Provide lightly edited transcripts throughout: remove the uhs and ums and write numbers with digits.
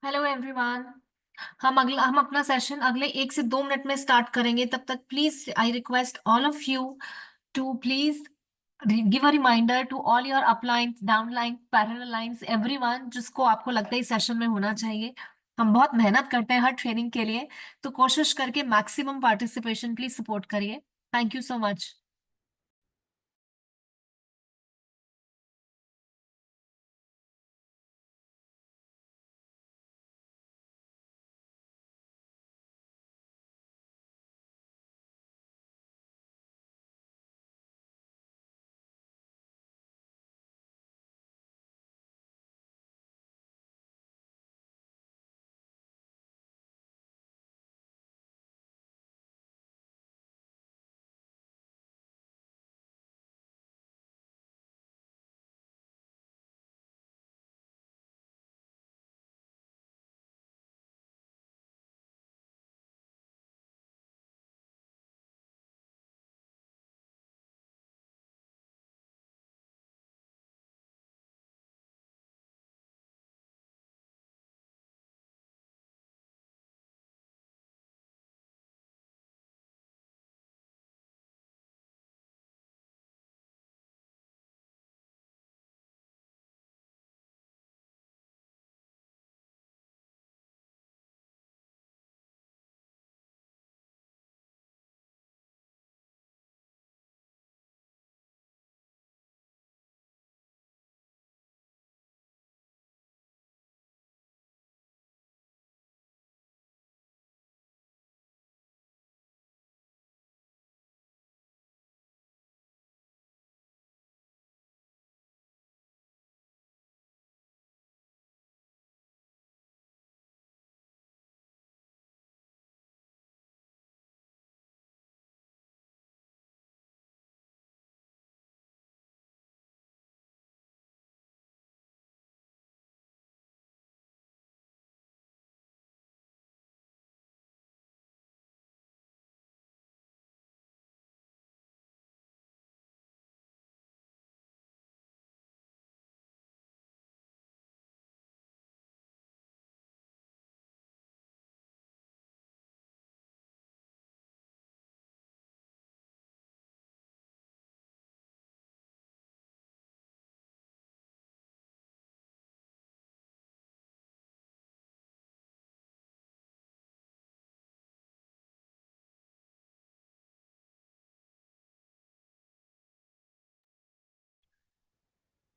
Hello everyone. हम अपना session अगले 1 से 2 मिनट में स्टार्ट करेंगे। तब तक please I request all of you to please give a reminder to all your uplines, downline, parallel lines, everyone जिसको आपको लगता है इस सेशन में होना चाहिए। हम बहुत मेहनत करते हैं हर ट्रेनिंग के लिए, तो कोशिश करके मैक्सिमम पार्टिसिपेशन प्लीज सपोर्ट करिए। Thank you so much.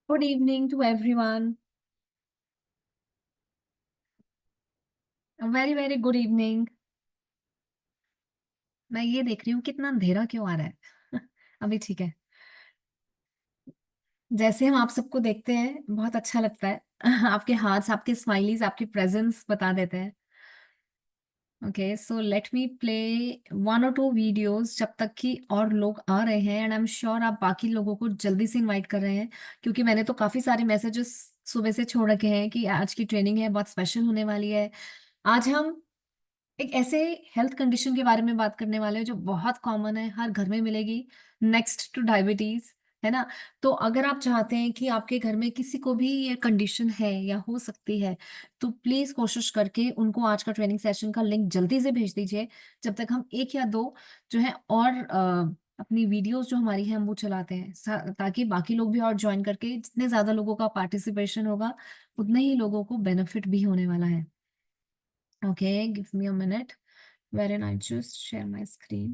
Good evening to everyone. Very very good evening. मैं ये देख रही हूँ कितना अंधेरा क्यों आ रहा है। अभी ठीक है। जैसे हम आप सबको देखते हैं बहुत अच्छा लगता है। आपके हाथ्स, आपके स्माइलीज, आपकी प्रेजेंस बता देते हैं। ओके, सो लेट मी प्ले 1 और 2 वीडियोस जब तक कि और लोग आ रहे हैं। एंड आई एम श्योर आप बाकी लोगों को जल्दी से इनवाइट कर रहे हैं, क्योंकि मैंने तो काफी सारे मैसेजेस सुबह से छोड़ रखे हैं कि आज की ट्रेनिंग है, बहुत स्पेशल होने वाली है। आज हम एक ऐसे हेल्थ कंडीशन के बारे में बात करने वाले हैं जो बहुत कॉमन है, हर घर में मिलेगी। नेक्स्ट टू डायबिटीज, है ना। तो अगर आप चाहते हैं कि आपके घर में किसी को भी ये कंडीशन है या हो सकती है, तो प्लीज कोशिश करके उनको आज का ट्रेनिंग सेशन का लिंक जल्दी से भेज दीजिए, जब तक हम 1 या 2 जो है और अपनी वीडियोस जो हमारी हैं हम वो चलाते हैं, ताकि बाकी लोग भी और ज्वाइन करके जितने ज्यादा लोगों का पार्टिसिपेशन होगा उतने ही लोगों को बेनिफिट भी होने वाला है। Okay, give me a minute wherein I just share my screen.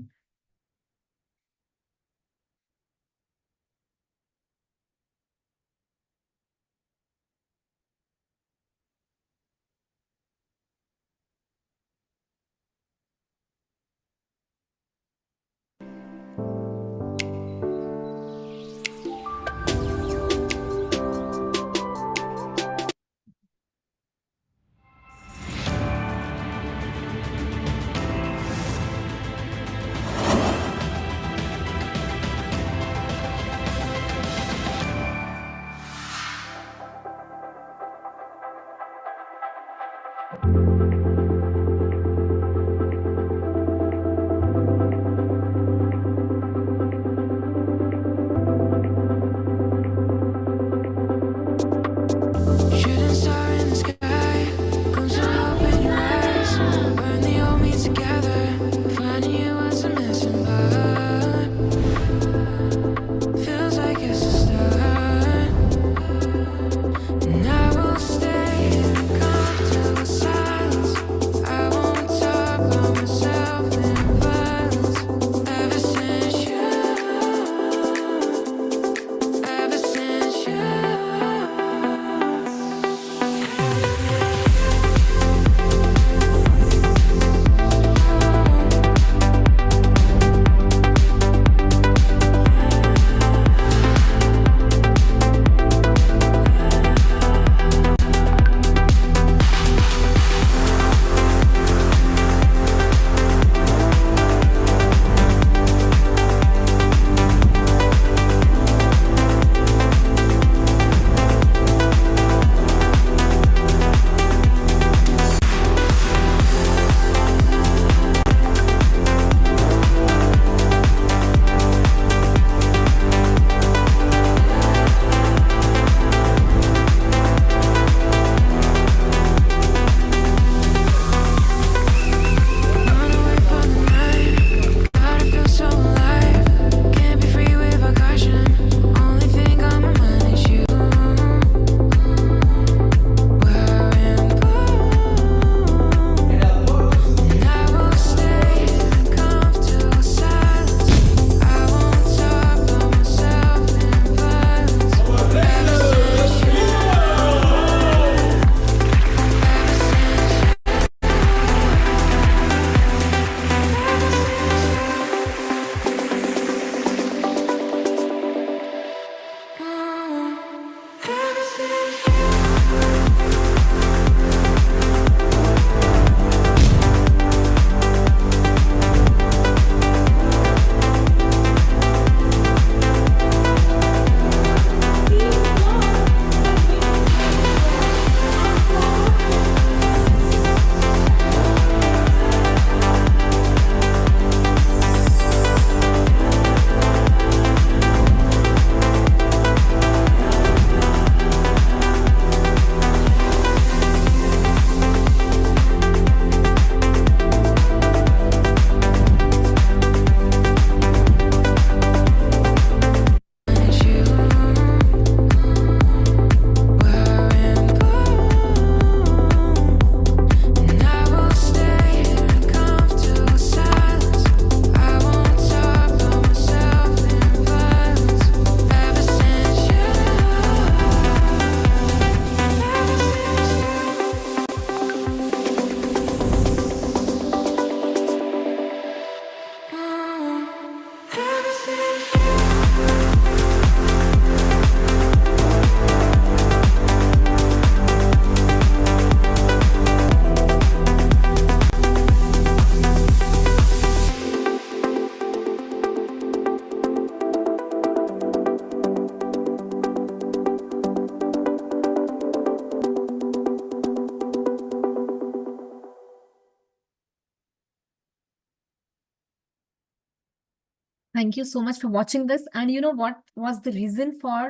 Thank you so much for watching this. And you know what was the reason for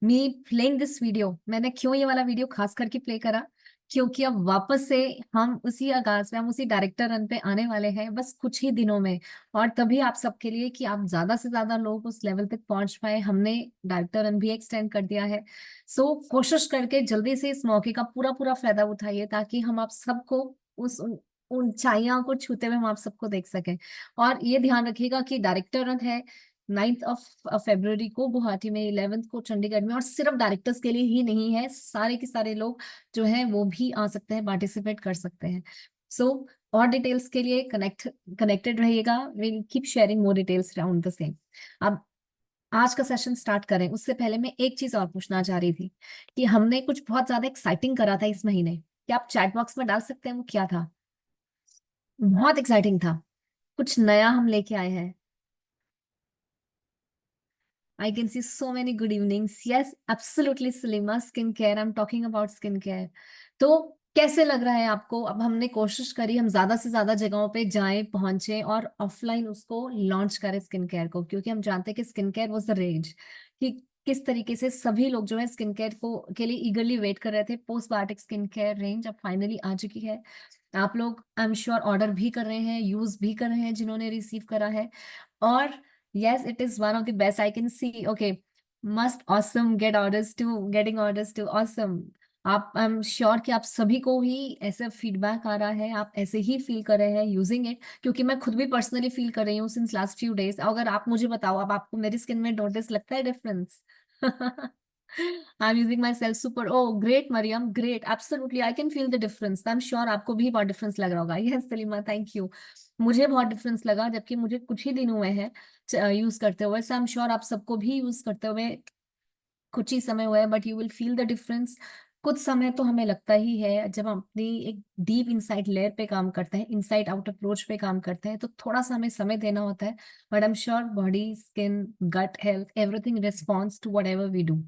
me playing this video? मैंने क्यों ये वाला video खास करके play करा? क्योंकि अब वापस से हम उसी आगाज पे, हम उसी डायरेक्टर रन पे आने वाले हैं बस कुछ ही दिनों में। और तभी आप सबके लिए कि आप ज्यादा से ज्यादा लोग उस लेवल तक पहुंच पाए, हमने डायरेक्टर रन भी एक्सटेंड कर दिया है। सो कोशिश करके जल्दी से इस मौके का पूरा पूरा फायदा उठाइए, ताकि हम आप सबको उस ऊंचाइयां को छूते हुए हम आप सबको देख सकें। और ये ध्यान रखिएगा कि डायरेक्टर रन है 9th ऑफ फरवरी को गुवाहाटी में, 11th को चंडीगढ़ में। और सिर्फ डायरेक्टर्स के लिए ही नहीं है, सारे के सारे लोग जो है वो भी आ सकते हैं, पार्टिसिपेट कर सकते हैं। सो और डिटेल्स के लिए कनेक्टेड रहिएगा। Will keep sharing more details around the same. अब आज का सेशन स्टार्ट करें उससे पहले मैं एक चीज और पूछना चाह रही थी कि हमने कुछ बहुत ज्यादा एक्साइटिंग करा था इस महीने, क्या आप चैट बॉक्स में डाल सकते हैं वो क्या था? बहुत एक्साइटिंग था, कुछ नया हम लेके आए हैं। I can see so many good evenings. Yes, absolutely, Salima. Skin care. I'm talking about skin care. तो कैसे लग रहा है आपको? अब हमने कोशिश करी, हम ज्यादा से ज्यादा जगहों पे जाएं, पहुंचे और ऑफलाइन उसको लॉन्च करें स्किन केयर को, क्योंकि हम जानते हैं कि skin care was the rage, कि किस तरीके से सभी लोग जो है स्किन केयर को के लिए ईगरली वेट कर रहे थे। Postbiotic skin care range अब फाइनली आ चुकी है। आप लोग आई एम श्योर ऑर्डर भी कर रहे हैं, यूज भी कर रहे हैं जिन्होंने रिसीव करा है। और yes, it is one of the best. I can see. Okay, must awesome get orders too. Getting orders too. Awesome. आप आई एम श्योर कि आप सभी को ही ऐसा फीडबैक आ रहा है, आप ऐसे ही फील कर रहे हैं यूजिंग इट, क्योंकि मैं खुद भी पर्सनली फील कर रही हूँ सिंस लास्ट फ्यू डेज। अगर आप मुझे बताओ, अब आपको मेरी स्किन में नोटिस लगता है difference? I am using myself super. Oh great Mariam, great, absolutely I can feel the difference. I am sure आपको भी बहुत डिफरेंस लग रहा होगा। Yes Salima, thank you. मुझे बहुत डिफरेंस लगा, जबकि मुझे कुछ ही दिन हुए हैं यूज करते हुए। सो आई एम श्योर आप सबको भी यूज करते हुए कुछ ही समय हुआ है, but you will feel the difference. कुछ समय तो हमें लगता ही है, जब हम अपनी एक डीप इनसाइड लेयर पे काम करते हैं, इनसाइड आउट अप्रोच पे काम करते हैं, तो थोड़ा सा हमें समय देना होता है। But I am sure body, skin, gut health, everything response to whatever we do.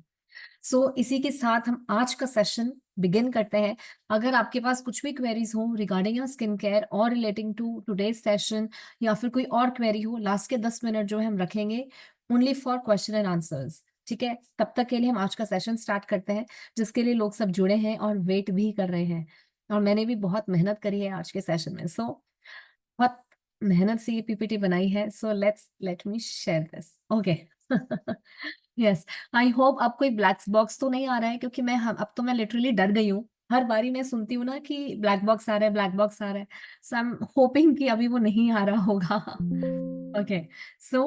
इसी के साथ हम आज का सेशन बिगिन करते हैं। अगर आपके पास कुछ भी क्वेरीज हो रिगार्डिंग योर स्किन केयर और रिलेटिंग टू टुडेज सेशन, या फिर कोई और क्वेरी हो, लास्ट के 10 मिनट जो है हम रखेंगे only for question and answers. ठीक है, तब तक के लिए हम आज का सेशन स्टार्ट करते हैं, जिसके लिए लोग सब जुड़े हैं और वेट भी कर रहे हैं। और मैंने भी बहुत मेहनत करी है आज के सेशन में। बहुत मेहनत से ये पीपीटी बनाई है। Let me share this. Okay. Yes, I hope अब कोई ब्लैक बॉक्स तो नहीं आ रहा है, क्योंकि अब तो मैं लिटरली डर गई हूँ। हर बारी मैं सुनती हूँ ना कि ब्लैक बॉक्स आ रहा है, ब्लैक बॉक्स आ रहा है। सो आई एम होपिंग कि अभी वो नहीं आ रहा होगा। ओके। सो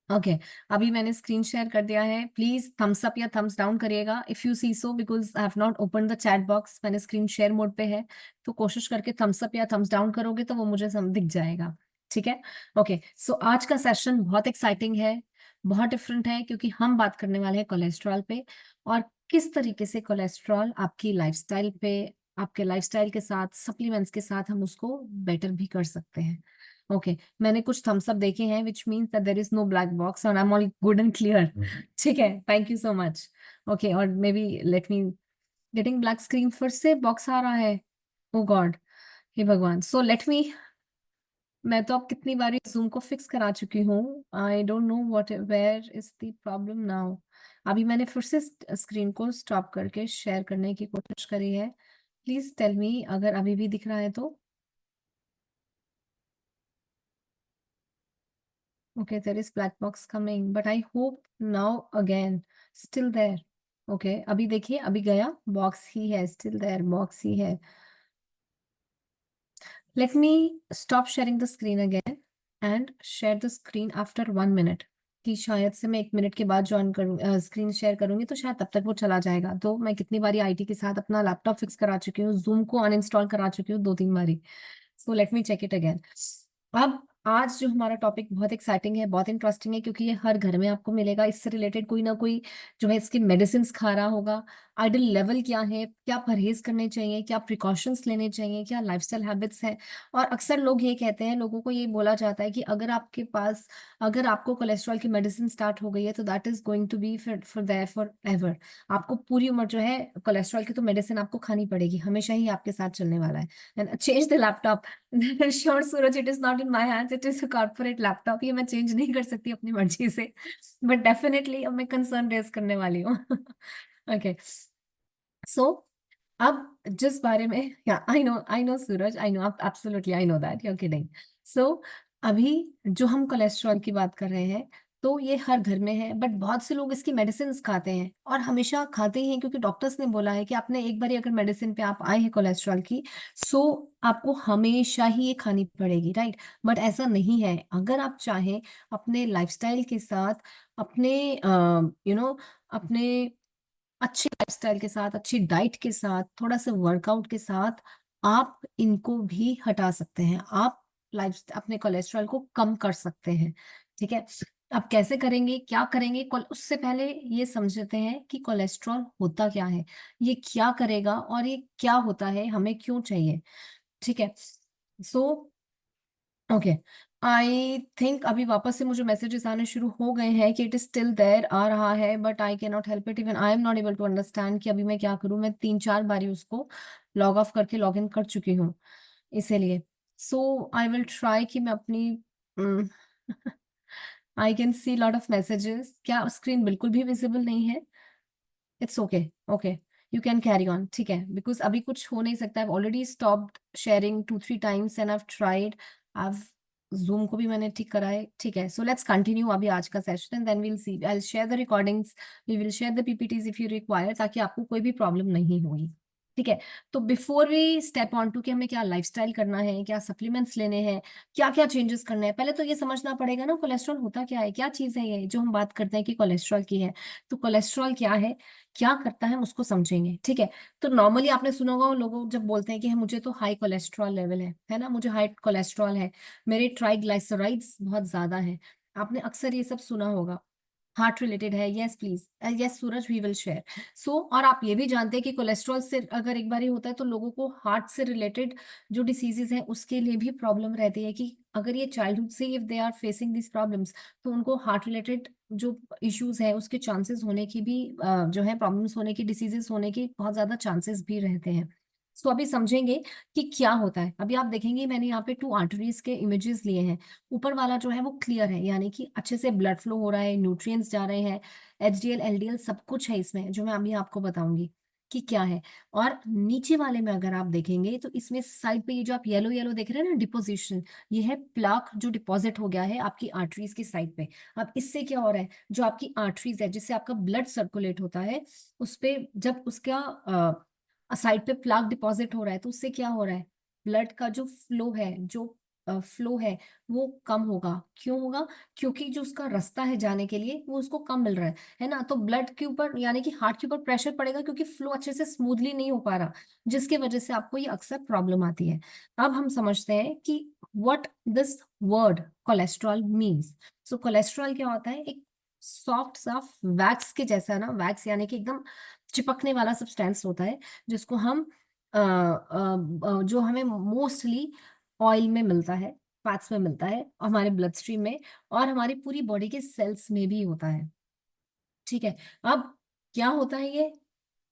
ओके, अभी मैंने स्क्रीन शेयर कर दिया है। प्लीज थम्स अप या थम्स डाउन करिएगा if you see so, because I have not open the chat box. मैंने स्क्रीन शेयर मोड पे है, तो कोशिश करके थम्स अप या थम्स डाउन करोगे तो वो मुझे दिख जाएगा। ठीक है। ओके, सो आज का सेशन बहुत एक्साइटिंग है, बहुत डिफरेंट है, क्योंकि हम बात करने वाले हैं कोलेस्ट्रॉल पे, और किस तरीके से कोलेस्ट्रॉल आपकी लाइफस्टाइल पे, आपके लाइफस्टाइल के साथ, सप्लीमेंट्स के साथ हम उसको बेटर भी कर सकते हैं। ओके, मैंने कुछ थम्स अप देखे हैं, which means that there is no black box और I am all good and clear. ठीक है, thank you so much. Okay, और maybe let me getting black screen, फिर से बॉक्स आ रहा है। ओ गॉड, हे भगवान। सो लेट मी, मैं तो अब कितनी बार जूम को फिक्स करा चुकी हूँ। I don't know what where is the problem now. अभी मैंने फिर से स्क्रीन को स्टॉप करके शेयर करने की कोशिश करी है। प्लीज टेल मी अगर अभी भी दिख रहा है तो। Okay, there is black box coming, but I hope now again still there. Okay, अभी देखिए, अभी गया, बॉक्स ही है, still there, बॉक्स ही है। Let me stop sharing the screen again and share the screen after 1 minute, कि शायद से मैं 1 मिनट के बाद ज्वाइन करूँ, स्क्रीन शेयर करूंगी, तो शायद तब तक वो चला जाएगा। तो मैं कितनी बारी आईटी के साथ अपना लैपटॉप फिक्स करा चुकी हूँ, जूम को अनइंस्टॉल करा चुकी हूँ 2-3 बारी। So let me check it again. अब आज जो हमारा टॉपिक बहुत एक्साइटिंग है, बहुत इंटरेस्टिंग है, क्योंकि ये हर घर में आपको मिलेगा। इससे रिलेटेड कोई ना कोई जो है इसकी मेडिसिन खा रहा होगा। आइडल लेवल क्या है, क्या परहेज करने चाहिए, क्या प्रिकॉशंस लेने चाहिए, क्या लाइफस्टाइल हैबिट्स हैं। और अक्सर लोग ये कहते हैं, लोगों को ये बोला जाता है कि अगर आपके पास, अगर आपको कोलेस्ट्रॉल की मेडिसिन स्टार्ट हो गई है, तो that is going to be for there forever. आपको पूरी उम्र जो है कोलेस्ट्रॉल की तो मेडिसिन आपको खानी पड़ेगी, हमेशा ही आपके साथ चलने वाला है। Change the laptop. Sure, Suraj, it is not in my hands. It is a corporate laptop, ये मैं चेंज नहीं कर सकती अपनी मर्जी से, बट डेफिनेटली अब मैं कंसर्न रेज करने वाली हूँ। ओके, सो अब जिस बारे में, या I know Suraj, I know, absolutely I know that you are kidding. So अभी जो हम कोलेस्ट्रॉल की बात कर रहे हैं, तो ये हर घर में है, बट बहुत से लोग इसकी मेडिसिन खाते हैं, और हमेशा खाते ही हैं क्योंकि डॉक्टर्स ने बोला है कि आपने एक बार अगर मेडिसिन पे आप आए हैं कोलेस्ट्रॉल की, सो आपको हमेशा ही ये खानी पड़ेगी, राइट? बट ऐसा नहीं है। अगर आप चाहें अपने लाइफस्टाइल के साथ, अपने अपने अच्छी लाइफस्टाइल के साथ, अच्छी डाइट के साथ, थोड़ा सा वर्कआउट के साथ, आप इनको भी हटा सकते हैं। आप लाइफ अपने कोलेस्ट्रॉल को कम कर सकते हैं। ठीक है, आप कैसे करेंगे, क्या करेंगे? उससे पहले ये समझते हैं कि कोलेस्ट्रॉल होता क्या है, ये क्या करेगा, और ये क्या होता है, हमें क्यों चाहिए। ठीक है, सो ओके, आई थिंक अभी वापस से मुझे मैसेजेस आने शुरू हो गए हैं कि इट इज स्टिल देयर आ रहा है, but I can not help it, even I am not able to understand कि अभी मैं क्या करूं। मैं 3-4 बारी उसको लॉग ऑफ करके लॉग इन कर चुकी हूँ, इसीलिए। सो आई विल ट्राई कि मैं अपनी I can see lot of messages. क्या स्क्रीन बिल्कुल भी विजिबल नहीं है? It's okay, okay, you can carry on. ठीक है, बिकॉज अभी कुछ हो नहीं सकता। I already stopped sharing 2-3 times and I tried. I zoom को भी मैंने ठीक करा है। ठीक है, सो लेट्स कंटिन्यू अभी आज का session, and then we'll see, I will share the recordings, we will share the PPTs if you require, ताकि आपको कोई भी प्रॉब्लम नहीं होगी। ठीक है, तो before we step on to कि हमें क्या लाइफस्टाइल करना है, क्या सप्लीमेंट्स लेने हैं, क्या क्या चेंजेस करने हैं, पहले तो ये समझना पड़ेगा ना कोलेस्ट्रॉल होता क्या है, क्या चीज है ये जो हम बात करते हैं कि कोलेस्ट्रॉल की है। तो कोलेस्ट्रॉल क्या है, क्या करता है, उसको समझेंगे। ठीक है, तो नॉर्मली आपने सुना होगा लोग जब बोलते हैं कि मुझे तो हाई कोलेस्ट्रॉल लेवल है ना, मुझे हाई कोलेस्ट्रॉल है, मेरे ट्राइग्लाइसराइड्स बहुत ज्यादा है। आपने अक्सर ये सब सुना होगा। हार्ट रिलेटेड है? Yes please, yes Suraj, we will share. So और आप ये भी जानते हैं कि कोलेस्ट्रॉल से अगर एक बार ही होता है तो लोगों को हार्ट से रिलेटेड जो डिसीजेज हैं उसके लिए भी प्रॉब्लम रहती है, कि अगर ये चाइल्डहुड से if they are facing this problems, तो उनको हार्ट रिलेटेड जो इश्यूज है उसके चांसेस होने की भी जो है प्रॉब्लम्स होने की, डिसीजेस होने की बहुत ज्यादा चांसेस भी रहते हैं। सो अभी समझेंगे कि क्या होता है। अभी आप देखेंगे मैंने यहाँ पे 2 आर्टरीज के इमेजेस लिए हैं। ऊपर वाला जो है वो क्लियर है, यानी कि अच्छे से ब्लड फ्लो हो रहा है, न्यूट्रिएंट्स जा रहे हैं, एचडीएल एलडीएल सब कुछ है इसमें, जो मैं अभी आपको बताऊंगी कि क्या है। और नीचे वाले में अगर आप देखेंगे तो इसमें साइड पे ये जो आप येलो येलो देख रहे हैं ना, डिपोजिशन, ये है प्लाक जो डिपॉजिट हो गया है आपकी आर्टरीज की साइड पे। अब इससे क्या हो रहा है, जो आपकी आर्टरीज है जिससे आपका ब्लड सर्कुलेट होता है, उस पे जब उसका साइड पे प्लाक डिपॉजिट हो रहा है, तो उससे क्या हो रहा है, ब्लड का जो फ्लो है, जो फ्लो है, वो कम होगा। क्यों होगा? क्योंकि जो उसका रास्ता है जाने के लिए वो उसको कम मिल रहा है ना। तो ब्लड के ऊपर यानी कि हार्ट के ऊपर प्रेशर पड़ेगा, क्योंकि फ्लो अच्छे से स्मूथली नहीं हो पा रहा, जिसकी वजह से आपको ये अक्सर प्रॉब्लम आती है। अब हम समझते हैं कि what this word cholesterol means. So cholesterol क्या होता है? एक सॉफ्ट सा वैक्स के जैसा ना, वैक्स यानी कि एकदम चिपकने वाला सब्सटेंस होता है, जिसको हम जो हमें मोस्टली ऑयल में मिलता है, फैट्स में मिलता है, हमारे ब्लड स्ट्रीम में, और हमारी पूरी बॉडी के सेल्स में भी होता है। ठीक है, अब क्या होता है ये?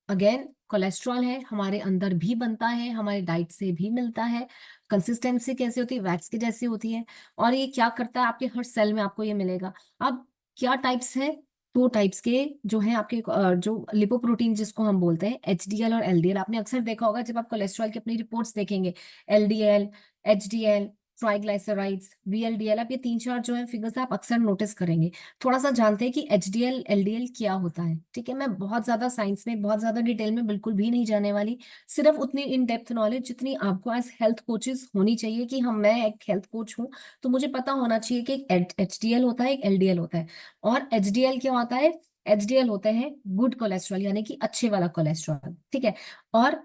अगेन कोलेस्ट्रॉल है, हमारे अंदर भी बनता है, हमारे डाइट से भी मिलता है। कंसिस्टेंसी कैसे होती है? वैक्स के जैसी होती है। और ये क्या करता है? आपके हर सेल में आपको ये मिलेगा। अब क्या टाइप्स है? 2 टाइप्स के जो है आपके जो लिपोप्रोटीन जिसको हम बोलते हैं, एचडीएल और एलडीएल। आपने अक्सर देखा होगा जब आप कोलेस्ट्रॉल की अपनी रिपोर्ट्स देखेंगे, एलडीएल, एचडीएल, ट्राइग्लाइसराइड्स, वीएलडीएल, आप ये 3-4 जो है फिगर्स आप अक्सर नोटिस करेंगे। थोड़ा सा जानते हैं कि एचडीएल एलडीएल क्या होता है। ठीक है, मैं बहुत ज्यादा साइंस में, बहुत ज्यादा डिटेल में बिल्कुल भी नहीं जाने वाली, सिर्फ उतनी इन डेप्थ नॉलेज जितनी आपको एज हेल्थ कोचेस होनी चाहिए। कि हम, मैं एक हेल्थ कोच हूँ, तो मुझे पता होना चाहिए कि एक एचडीएल होता है, एक एलडीएल होता है। और एचडीएल क्या होता है? एचडीएल होते हैं गुड कोलेस्ट्रॉल, यानी कि अच्छे वाला कोलेस्ट्रॉल। ठीक है, और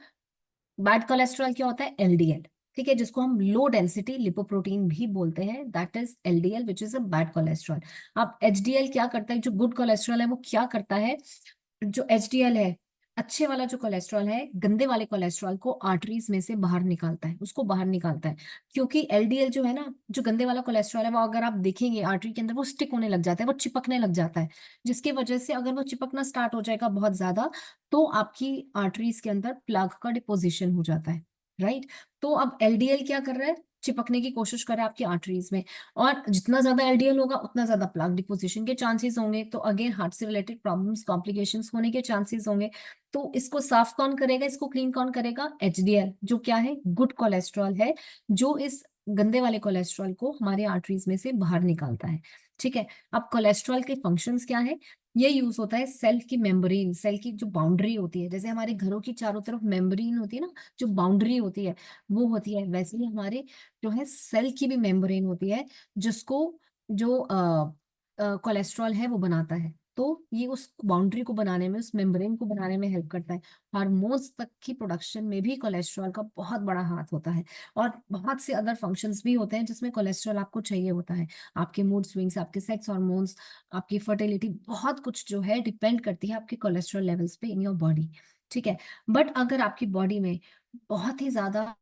बैड कोलेस्ट्रॉल क्या होता है? एलडीएल। ठीक है, जिसको हम लो डेंसिटी लिपोप्रोटीन भी बोलते हैं, that is LDL which is a bad cholesterol. अब एचडीएल क्या करता है? जो गुड कोलेस्ट्रॉल है वो क्या करता है? जो एचडीएल है, अच्छे वाला जो कोलेस्ट्रॉल है, गंदे वाले कोलेस्ट्रॉल को आर्टरीज में से बाहर निकालता है, उसको बाहर निकालता है। क्योंकि एलडीएल जो है ना, जो गंदे वाला कोलेस्ट्रॉल है, वो अगर आप देखेंगे आर्टरी के अंदर वो स्टिक होने लग जाता है, वो चिपकने लग जाता है, जिसकी वजह से अगर वो चिपकना स्टार्ट हो जाएगा बहुत ज्यादा, तो आपकी आर्टरीज के अंदर प्लग का डिपोजिशन हो जाता है, राइट? तो अब एलडीएल क्या कर रहा है? चिपकने की कोशिश करे आपकी आर्टरीज में, और जितना ज्यादा एलडीएल होगा उतना ज्यादा प्लाक डिपोजिशन के चांसेस होंगे, तो अगेन हार्ट से रिलेटेड प्रॉब्लम्स कॉम्प्लिकेशंस होने के चांसेस होंगे। तो इसको साफ कौन करेगा, इसको क्लीन कौन करेगा? एचडीएल, जो क्या है, गुड कोलेस्ट्रॉल है, जो इस गंदे वाले कोलेस्ट्रॉल को हमारे आर्टरीज में से बाहर निकालता है। ठीक है, अब कोलेस्ट्रॉल के फंक्शंस क्या है? ये यूज होता है सेल की मेम्ब्रेन, सेल की जो बाउंड्री होती है, जैसे हमारे घरों की चारों तरफ मेम्ब्रेन होती है ना, जो बाउंड्री होती है वो होती है, वैसे ही हमारे जो है सेल की भी मेम्ब्रेन होती है, जिसको जो कोलेस्ट्रॉल है वो बनाता है। तो ये उस बाउंड्री को बनाने में, उस मेम्ब्रेन को बनाने में हेल्प करता है। हार्मोन्स तक की प्रोडक्शन में भी कोलेस्ट्रॉल का बहुत बड़ा हाथ होता है, और बहुत से अदर फंक्शंस भी होते हैं जिसमें कोलेस्ट्रॉल आपको चाहिए होता है। आपके मूड स्विंग्स, आपके सेक्स हार्मोन्स, आपकी फर्टिलिटी, बहुत कुछ जो है डिपेंड करती है आपके कोलेस्ट्रॉल लेवल्स पे इन योर बॉडी। ठीक है, बट अगर आपकी बॉडी में बहुत ही ज्यादा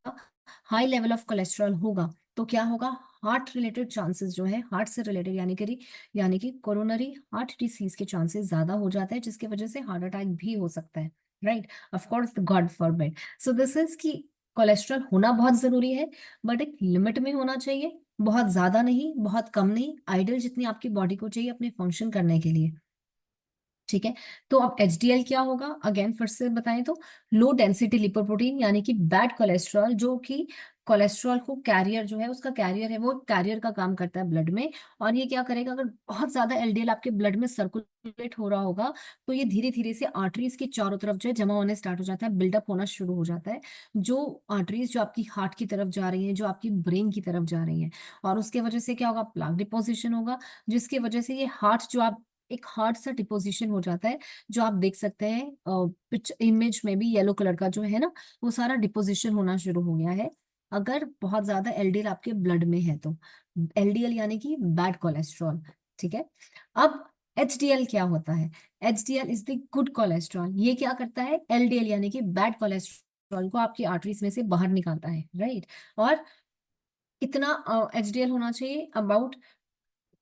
हाई लेवल ऑफ कोलेस्ट्रॉल होगा तो क्या होगा? हार्ट रिलेटेड चांसेस जो है, हार्ट से रिलेटेड, यानी कि कोरोनरी हार्ट डिसीज के चांसेस ज्यादा हो जाते हैं, जिसकी वजह से हार्ट अटैक भी हो सकता है। Right, of course, God forbid. So this is कि कोलेस्ट्रॉल होना बहुत जरूरी है, बट एक लिमिट में होना चाहिए, बहुत ज्यादा नहीं, बहुत कम नहीं, आइडियल जितनी आपकी बॉडी को चाहिए अपने फंक्शन करने के लिए। ठीक है, तो अब एचडीएल क्या होगा, अगेन फिर से बताएं तो, लो डेंसिटी लिपोप्रोटीन, यानी कि बैड कोलेस्ट्रॉल, जो कि कोलेस्ट्रॉल को कैरियर जो है, उसका कैरियर है, वो कैरियर का काम करता है ब्लड में। और ये क्या करेगा, अगर बहुत ज्यादा एलडीएल आपके ब्लड में सर्कुलेट हो रहा होगा, तो ये धीरे धीरे से आर्टरीज के चारों तरफ जो है जमा होने स्टार्ट हो जाता है, बिल्डअप होना शुरू हो जाता है, जो आर्टरीज जो आपकी हार्ट की तरफ जा रही है, जो आपकी ब्रेन की तरफ जा रही है। और उसके वजह से क्या होगा? प्लाक डिपोजिशन होगा, जिसकी वजह से ये हार्ट जो आप, एक हार्ड सा डिपोजिशन हो जाता है, जो आप देख सकते हैं पिच इमेज में भी, येलो कलर का जो है ना, वो सारा डिपोजिशन होना शुरू हो गया है, अगर बहुत ज्यादा एलडीएल आपके ब्लड में है तो। एलडीएल यानी कि बैड कोलेस्ट्रॉल। ठीक है, अब एचडीएल क्या होता है? HDL is the good cholesterol. ये क्या करता है? एलडीएल यानी कि बैड कोलेस्ट्रॉल को आपकी आर्टरीज में से बाहर निकालता है। राइट, और कितना एचडीएल होना चाहिए? अबाउट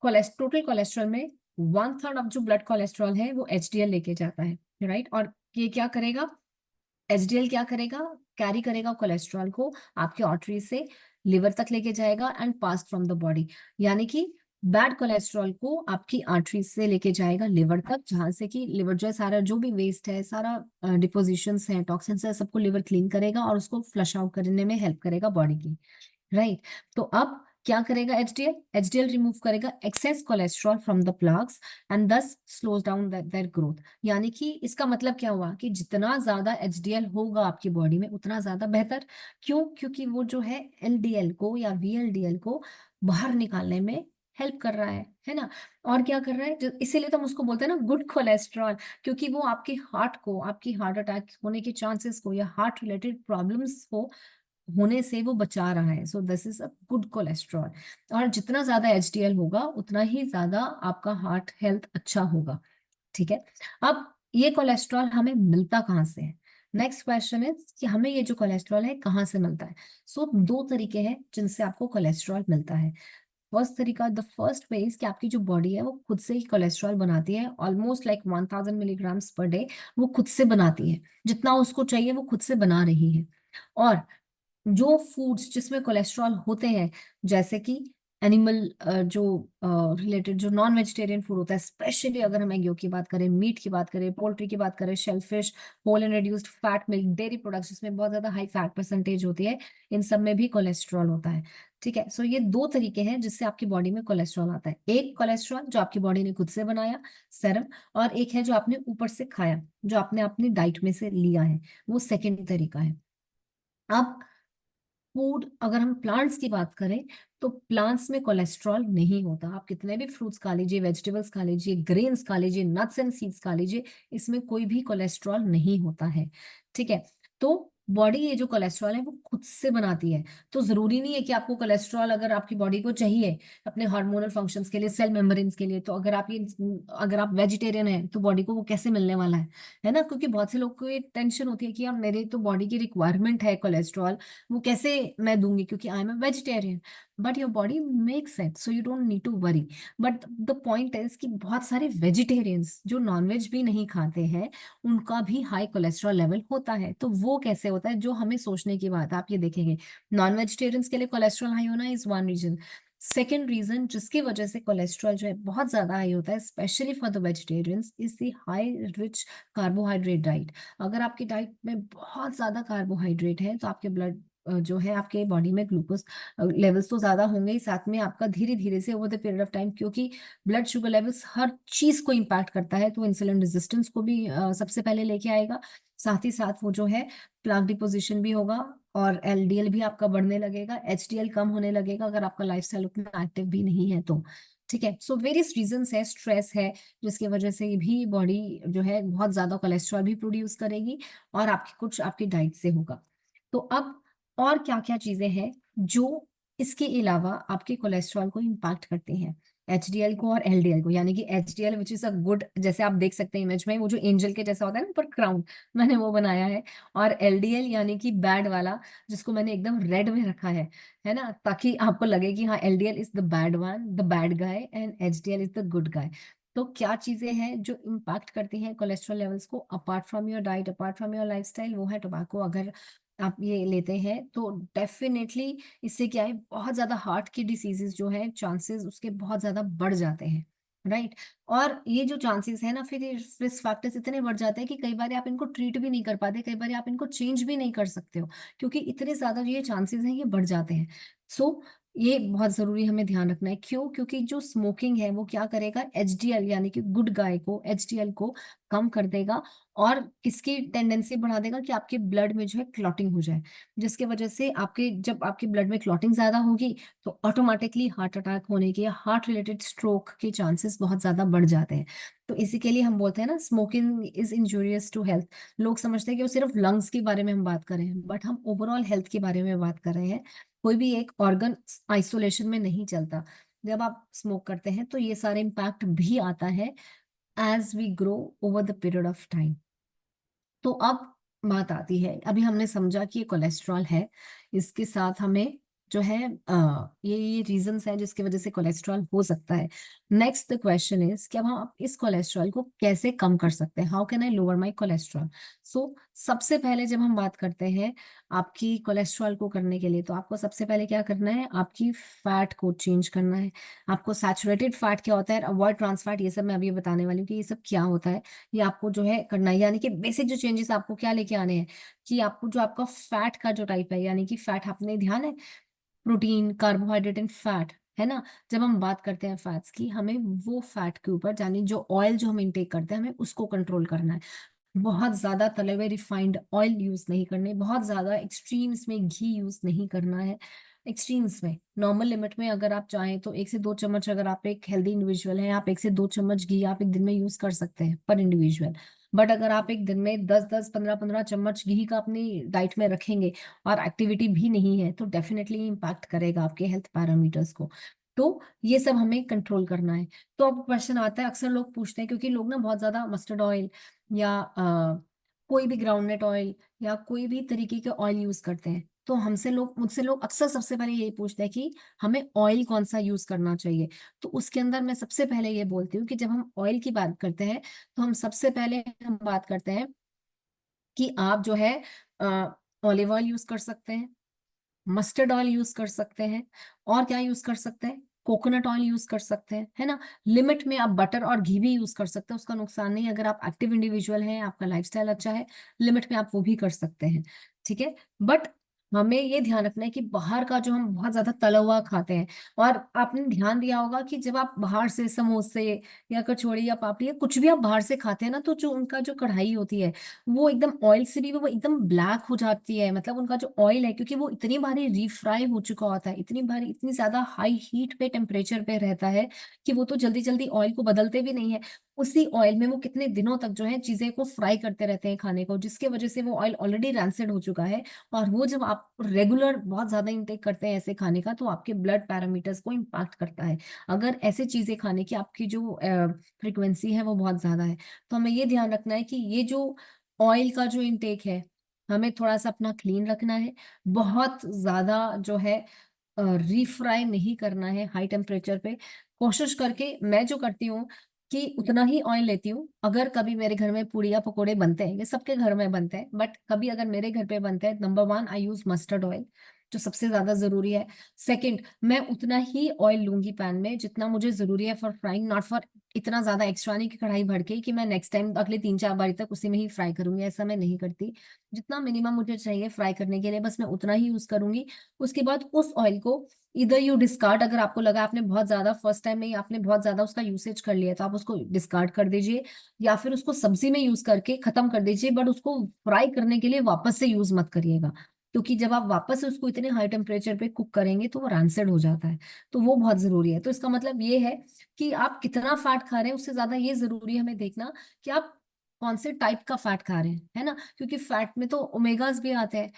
टोटल कोलेस्ट्रॉल में 1/3 ऑफ जो ब्लड कोलेस्ट्रॉल है वो एचडीएल लेके जाता है। राइट, और ये क्या करेगा? एचडीएल क्या करेगा? कैरी करेगा कोलेस्ट्रॉल को आपके आर्टरी से लिवर तक लेके जाएगा and pass from the body, यानी कि बैड कोलेस्ट्रॉल को आपकी आर्टरी से लेके जाएगा लिवर तक, जहां से कि लिवर जो है सारा जो भी वेस्ट है, सारा डिपोजिशंस है, टॉक्सिन्स है, सबको लिवर क्लीन करेगा और उसको फ्लश आउट करने में हेल्प करेगा बॉडी की। राइट, तो अब क्या करेगा एचडीएल? एचडीएल रिमूव करेगा excess cholesterol from the plaques and thus slows down their growth. यानी कि इसका मतलब क्या हुआ कि जितना ज्यादा एचडीएल होगा आपकी बॉडी में उतना ज्यादा बेहतर। क्यों? क्योंकि वो जो है एलडीएल को या वीएलडीएल को बाहर निकालने में हेल्प कर रहा है ना। और क्या कर रहा है? इसीलिए तो हम उसको बोलते हैं ना गुड कोलेस्ट्रॉल, क्योंकि वो आपके हार्ट को, आपकी हार्ट अटैक होने के चांसेस को या हार्ट रिलेटेड प्रॉब्लम्स को होने से वो बचा रहा है। So this is a good cholesterol. और जितना ज्यादा एचडीएल होगा उतना ही ज्यादा आपका हार्ट हेल्थ अच्छा होगा। ठीक है, अब ये कोलेस्ट्रॉल हमें मिलता कहाँ से है? नेक्स्ट क्वेश्चन इज कि हमें ये जो कोलेस्ट्रॉल है कहाँ से मिलता है? सो दो तरीके हैं जिनसे आपको कोलेस्ट्रॉल मिलता है। फर्स्ट तरीका, द फर्स्ट वे इज कि आपकी जो बॉडी है वो खुद से ही कोलेस्ट्रॉल बनाती है, almost like 1000 milligrams per day वो खुद से बनाती है, जितना उसको चाहिए वो खुद से बना रही है। और जो फूड्स जिसमें कोलेस्ट्रॉल होते हैं, जैसे कि एनिमल जो रिलेटेड जो नॉन वेजिटेरियन फूड होता है, स्पेशली अगर हम एग की बात करें, मीट की बात करें, पोल्ट्री की बात करें, shellfish, whole and reduced fat milk, dairy products जिसमें बहुत ज्यादा हाई फैट परसेंटेज होती है, इन सब में भी कोलेस्ट्रॉल होता है। ठीक है, सो ये दो तरीके हैं जिससे आपकी बॉडी में कोलेस्ट्रॉल आता है। एक कोलेस्ट्रॉल जो आपकी बॉडी ने खुद से बनाया, सेरम, और एक है जो आपने ऊपर से खाया, जो आपने अपनी डाइट में से लिया है, वो सेकेंड तरीका है। अब फूड, अगर हम प्लांट्स की बात करें तो प्लांट्स में कोलेस्ट्रॉल नहीं होता। आप कितने भी फ्रूट्स खा लीजिए, वेजिटेबल्स खा लीजिए, ग्रेन्स खा लीजिए, नट्स एंड सीड्स खा लीजिए, इसमें कोई भी कोलेस्ट्रॉल नहीं होता है। ठीक है, तो बॉडी ये जो कोलेस्ट्रॉल है वो खुद से बनाती है। तो जरूरी नहीं है कि आपको कोलेस्ट्रॉल अगर आपकी बॉडी को चाहिए अपने हार्मोनल फंक्शंस के लिए, सेल मेम्ब्रेन्स के लिए, तो अगर आप वेजिटेरियन है तो बॉडी को वो कैसे मिलने वाला है ना? क्योंकि बहुत से लोग को ये टेंशन होती है कि यार मेरे तो बॉडी की रिक्वायरमेंट है कोलेस्ट्रॉल, वो कैसे मैं दूंगी क्योंकि I am a vegetarian. But your body makes it, so you don't need to worry. But the point is कि बहुत सारे वेजिटेरियंस जो नॉनवेज भी नहीं खाते हैं, उनका भी हाई कोलेस्ट्रॉल लेवल होता है। तो वो कैसे होता है, जो हमें सोचने की बात है। आप ये देखेंगे, नॉन वेजिटेरियंस के लिए कोलेस्ट्रॉल हाई होना is one reason. Second reason जिसकी वजह से कोलेस्ट्रॉल जो है बहुत ज्यादा हाई होता है, specially for the vegetarians, is the high rich carbohydrate diet. अगर आपकी डाइट में बहुत ज्यादा कार्बोहाइड्रेट है, तो आपके ब्लड जो है, आपके बॉडी में ग्लूकोज लेवल्स तो ज्यादा होंगे ही, साथ में आपका धीरे धीरे से over the period of time, क्योंकि ब्लड शुगर लेवल्स हर चीज को इम्पैक्ट करता है, तो इंसुलिन रेजिस्टेंस को भी सबसे पहले लेके आएगा। साथ ही साथ वो जो है प्लाक डिपोजिशन भी होगा, और एलडीएल भी आपका बढ़ने लगेगा, एचडीएल कम होने लगेगा अगर आपका लाइफस्टाइल उतना एक्टिव भी नहीं है तो। ठीक है, सो वेरियस रीजंस है, स्ट्रेस है, जिसकी वजह से भी बॉडी जो है बहुत ज्यादा कोलेस्ट्रॉल भी प्रोड्यूस करेगी, और आपकी कुछ आपकी डाइट से होगा। तो अब और क्या क्या चीजें हैं जो इसके अलावा आपके कोलेस्ट्रॉल को इम्पैक्ट करती हैं, एचडीएल को और एलडीएल को। यानी कि HDL which is a good, जैसे आप देख सकते हैं इमेज में, वो जो एंजल के जैसा होता है ना ऊपर क्राउन, मैंने वो बनाया है। और एलडीएल यानी कि बैड वाला, जिसको मैंने एकदम रेड में रखा है ना, ताकि आपको लगे कि हाँ, LDL is the bad one, the bad guy, and HDL is the good guy. तो क्या चीजें हैं जो इम्पैक्ट करती हैं कोलेस्ट्रॉल लेवल्स को, apart from your diet, apart from your lifestyle, वो है टोबैको। अगर आप ये लेते हैं तो डेफिनेटली इससे क्या है, बहुत ज्यादा हार्ट की डिसीजेस जो है, चांसेस उसके बहुत ज्यादा बढ़ जाते हैं, राइट। और ये जो चांसेस है ना, फिर ये रिस्क फैक्टर्स इतने बढ़ जाते हैं कि कई बार आप इनको ट्रीट भी नहीं कर पाते, कई बार आप इनको चेंज भी नहीं कर सकते हो, क्योंकि इतने ज्यादा जो ये चांसेस हैं ये बढ़ जाते हैं। सो ये बहुत जरूरी हमें ध्यान रखना है। क्यों? क्योंकि जो स्मोकिंग है वो क्या करेगा, एचडीएल यानी कि गुड गाय को, एचडीएल को कम कर देगा, और किसकी टेंडेंसी बढ़ा देगा कि आपके ब्लड में जो है क्लॉटिंग हो जाए, जिसकी वजह से आपके, जब आपके ब्लड में क्लॉटिंग ज्यादा होगी, तो ऑटोमेटिकली हार्ट अटैक होने के, हार्ट रिलेटेड स्ट्रोक के चांसेस बहुत ज्यादा बढ़ जाते हैं। तो इसी के लिए हम बोलते हैं ना, smoking is injurious to health. लोग समझते हैं कि वो सिर्फ लंग्स के बारे में हम बात कर रहे हैं, बट हम ओवरऑल हेल्थ के बारे में बात कर रहे हैं। कोई भी एक ऑर्गन आइसोलेशन में नहीं चलता। जब आप स्मोक करते हैं तो ये सारे इम्पैक्ट भी आता है as we grow over the period of time. तो अब बात आती है, अभी हमने समझा कि ये कोलेस्ट्रॉल है, इसके साथ हमें जो है ये रीजंस हैं जिसकी वजह से कोलेस्ट्रॉल हो सकता है। नेक्स्ट द क्वेश्चन इज कि अब हम इस कोलेस्ट्रॉल को कैसे कम कर सकते हैं, how can I lower my cholesterol. So सबसे पहले जब हम बात करते हैं आपकी कोलेस्ट्रॉल को करने के लिए, तो आपको सबसे पहले क्या करना है, आपकी फैट को चेंज करना है। आपको सैचुरेटेड फैट क्या होता है, अवॉइड ट्रांस फैट, ये सब मैं अभी बताने वाली हूँ कि ये सब क्या होता है। ये आपको जो है करना है, यानी कि बेसिक जो चेंजेस आपको क्या लेके आने हैं, कि आपको जो आपका फैट का जो टाइप है, यानी कि फैट, आपने ध्यान है, प्रोटीन, कार्बोहाइड्रेट एंड फैट, है ना। जब हम बात करते हैं फैट्स की, हमें वो फैट के ऊपर, यानी जो ऑयल जो हम इंटेक करते हैं, हमें उसको कंट्रोल करना है। बहुत ज्यादा तले हुए रिफाइंड ऑयल यूज नहीं करने, बहुत ज्यादा एक्सट्रीम्स में घी यूज नहीं करना है। एक्सट्रीम्स में, नॉर्मल लिमिट में अगर आप चाहें तो 1 से 2 चम्मच, अगर आप एक हेल्दी इंडिविजुअल हैं, आप 1 से 2 चम्मच घी आप एक दिन में यूज कर सकते हैं पर इंडिविजुअल। बट अगर आप एक दिन में 10-10, 15-15 चम्मच घी का अपनी डाइट में रखेंगे, और एक्टिविटी भी नहीं है, तो डेफिनेटली इम्पैक्ट करेगा आपके हेल्थ पैरामीटर्स को। तो ये सब हमें कंट्रोल करना है। तो अब क्वेश्चन आता है, अक्सर लोग पूछते हैं, क्योंकि लोग ना बहुत ज्यादा मस्टर्ड ऑयल या कोई भी ग्राउंडनट ऑयल या कोई भी तरीके के ऑयल यूज करते हैं, तो हमसे लोग, मुझसे लोग अक्सर सबसे पहले यही पूछते हैं कि हमें ऑयल कौन सा यूज करना चाहिए। तो उसके अंदर मैं सबसे पहले ये बोलती हूँ कि जब हम ऑयल की बात करते हैं, तो हम सबसे पहले हम बात करते हैं कि आप जो है ऑलिव ऑयल यूज कर सकते हैं, मस्टर्ड ऑयल यूज कर सकते हैं, और क्या यूज कर सकते हैं, कोकोनट ऑयल यूज कर सकते हैं, है ना। लिमिट में आप बटर और घी भी यूज कर सकते हैं, उसका नुकसान नहीं है। अगर आप एक्टिव इंडिविजुअल हैं, आपका लाइफस्टाइल अच्छा है, लिमिट में आप वो भी कर सकते हैं, ठीक है। बट हमें ये ध्यान रखना है कि बाहर का जो हम बहुत ज्यादा तला हुआ खाते हैं, और आपने ध्यान दिया होगा कि जब आप बाहर से समोसे या कचौड़ी या पापड़ी या कुछ भी आप बाहर से खाते हैं ना, तो जो उनका जो कढ़ाई होती है, वो एकदम ऑयल से भी वो एकदम ब्लैक हो जाती है। मतलब उनका जो ऑयल है, क्योंकि वो इतनी बारी रीफ्राई हो चुका होता है, इतनी बारी, इतनी ज्यादा हाई हीट पे, टेम्परेचर पे रहता है, कि वो तो जल्दी जल्दी ऑयल को बदलते भी नहीं है। उसी ऑयल में वो कितने दिनों तक जो है चीजें को फ्राई करते रहते हैं, खाने को, जिसकी वजह से वो ऑयल ऑलरेडी रैंसिड हो चुका है। और वो जब आप रेगुलर बहुत ज्यादा इंटेक करते हैं ऐसे खाने का, तो आपके ब्लड पैरामीटर्स को इम्पैक्ट करता है, अगर ऐसे चीजें खाने की आपकी जो फ्रिक्वेंसी है वो बहुत ज्यादा है। तो हमें ये ध्यान रखना है कि ये जो ऑयल का जो इंटेक है, हमें थोड़ा सा अपना क्लीन रखना है। बहुत ज्यादा जो है रीफ्राई नहीं करना है हाई टेम्परेचर पे। कोशिश करके मैं जो करती हूँ कि उतना ही ऑयल लेती हूँ। अगर कभी मेरे घर में पूड़िया पकोड़े बनते हैं, ये सबके घर में बनते हैं, बट कभी अगर मेरे घर पे बनते हैं, नंबर वन आई यूज मस्टर्ड ऑयल, जो सबसे ज्यादा जरूरी है। सेकंड, मैं उतना ही ऑयल लूंगी पैन में जितना मुझे जरूरी है फॉर फ्राइंग, नॉट फॉर इतना ज्यादा एक्स्ट्रा नहीं कि कढ़ाई भर के कि मैं नेक्स्ट टाइम अगले 3-4 बारी तक उसी में ही फ्राई करूंगी, ऐसा मैं नहीं करती। जितना मिनिमम मुझे चाहिए फ्राई करने के लिए, बस मैं उतना ही यूज करूंगी। उसके बाद उस ऑयल को इधर यू डिस्कार्ड, अगर आपको लगा आपने बहुत ज्यादा फर्स्ट टाइम में ही आपने बहुत ज्यादा उसका यूसेज कर लिया तो आप उसको डिस्कार्ड कर दीजिए, या फिर उसको सब्जी में यूज करके खत्म कर दीजिए, बट उसको फ्राई करने के लिए वापस से यूज मत करिएगा। क्योंकि जब आप वापस से उसको इतने हाई टेम्परेचर पे कुक करेंगे तो वो रैंसेड हो जाता है। तो वो बहुत जरूरी है। तो इसका मतलब ये है कि आप कितना फैट खा रहे हैं, उससे ज्यादा ये जरूरी है हमें देखना कि आप कौन से टाइप का फैट खा रहे हैं, है ना। क्योंकि फैट में तो ओमेगास भी आते हैं,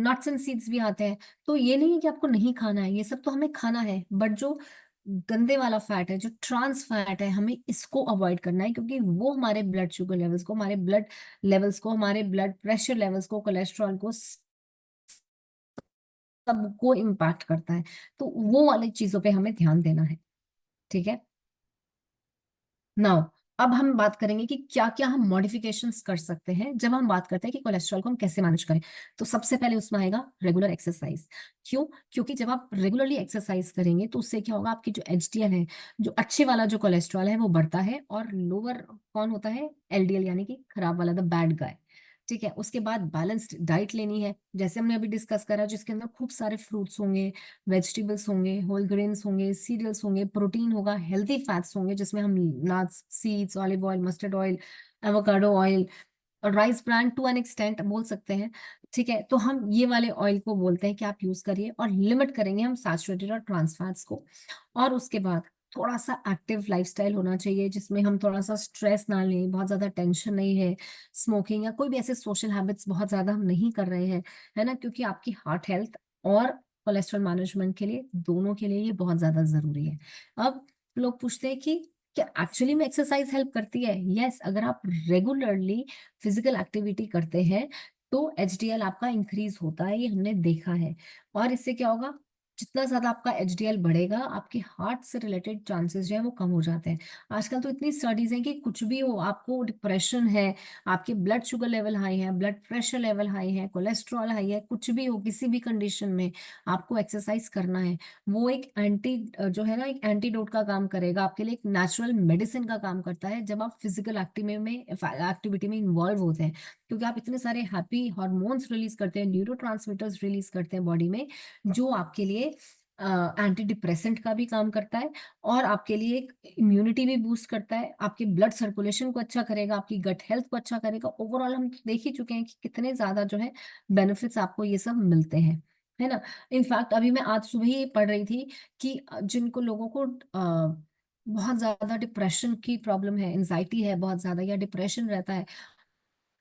नट्स एंड सीड्स भी आते हैं। तो ये नहीं है कि आपको नहीं खाना है, ये सब तो हमें खाना है, बट जो गंदे वाला फैट है, जो ट्रांस फैट है, हमें इसको अवॉइड करना है, क्योंकि वो हमारे ब्लड शुगर लेवल्स को, हमारे ब्लड लेवल्स को, हमारे ब्लड प्रेशर लेवल्स को, कोलेस्ट्रॉल को, सबको इम्पैक्ट करता है। तो वो वाली चीजों पे हमें ध्यान देना है। ठीक है। नाउ अब हम बात करेंगे कि क्या क्या हम मॉडिफिकेशंस कर सकते हैं जब हम बात करते हैं कि कोलेस्ट्रॉल को हम कैसे मैनेज करें। तो सबसे पहले उसमें आएगा रेगुलर एक्सरसाइज। क्यों? क्योंकि जब आप रेगुलरली एक्सरसाइज करेंगे तो उससे क्या होगा, आपकी जो एचडीएल है, जो अच्छे वाला जो कोलेस्ट्रॉल है वो बढ़ता है, और लोअर कौन होता है, एलडीएल, यानी कि खराब वाला, द बैड गाय। ठीक है। उसके बाद बैलेंस्ड डाइट लेनी है, जैसे हमने अभी डिस्कस करा, जिसके अंदर खूब सारे फ्रूट्स होंगे, वेजिटेबल्स होंगे, होल ग्रेन्स होंगे, सीरियल्स होंगे, प्रोटीन होगा, हेल्दी फैट्स होंगे जिसमें हम nuts, seeds, olive oil, mustard oil, avocado oil, और rice bran to an extent बोल सकते हैं। ठीक है। तो हम ये वाले ऑयल को बोलते हैं कि आप यूज करिए, और लिमिट करेंगे हम सैचुरेटेड और ट्रांस फैट्स को। और उसके बाद थोड़ा सा एक्टिव लाइफस्टाइल होना चाहिए, जिसमें हम थोड़ा सा स्ट्रेस ना लें, बहुत ज्यादा टेंशन नहीं है, स्मोकिंग या कोई भी ऐसे सोशल हैबिट्स बहुत ज्यादा हम नहीं कर रहे हैं, है ना। क्योंकि आपकी हार्ट हेल्थ और कोलेस्ट्रॉल मैनेजमेंट के लिए, दोनों के लिए ये बहुत ज्यादा जरूरी है। अब लोग पूछते हैं कि क्या एक्चुअली में एक्सरसाइज हेल्प करती है? यस, अगर आप रेगुलरली फिजिकल एक्टिविटी करते हैं तो एचडीएल आपका इंक्रीज होता है, ये हमने देखा है। और इससे क्या होगा, जितना ज्यादा आपका एचडीएल बढ़ेगा, आपके हार्ट से रिलेटेड चांसेस जो है वो कम हो जाते हैं। आजकल तो इतनी स्टडीज हैं कि कुछ भी हो, आपको डिप्रेशन है, आपके ब्लड शुगर लेवल हाई है, ब्लड प्रेशर लेवल हाई है, कोलेस्ट्रॉल हाई है, कुछ भी हो, किसी भी कंडीशन में आपको एक्सरसाइज करना है। वो एक एंटी जो है ना, एक एंटीडोट का काम करेगा आपके लिए, एक नेचुरल मेडिसिन का काम करता है जब आप फिजिकल एक्टिविटी में इन्वॉल्व होते हैं। क्योंकि आप इतने सारे हैप्पी हार्मोन्स रिलीज करते हैं, न्यूरोट्रांसमीटर्स रिलीज करते हैं बॉडी में, जो आपके लिए एंटी डिप्रेसेंट का भी काम करता है, और आपके लिए एक इम्यूनिटी भी बूस्ट करता है, आपके ब्लड सर्कुलेशन को अच्छा करेगा, आपकी गट हेल्थ को अच्छा करेगा। ओवरऑल हम देख ही चुके हैं कि कितने ज्यादा जो है बेनिफिट्स आपको ये सब मिलते हैं, है ना। इनफैक्ट अभी मैं आज सुबह ही पढ़ रही थी कि जिनको लोगों को बहुत ज्यादा डिप्रेशन की प्रॉब्लम है, एंजाइटी है बहुत ज्यादा, या डिप्रेशन रहता है,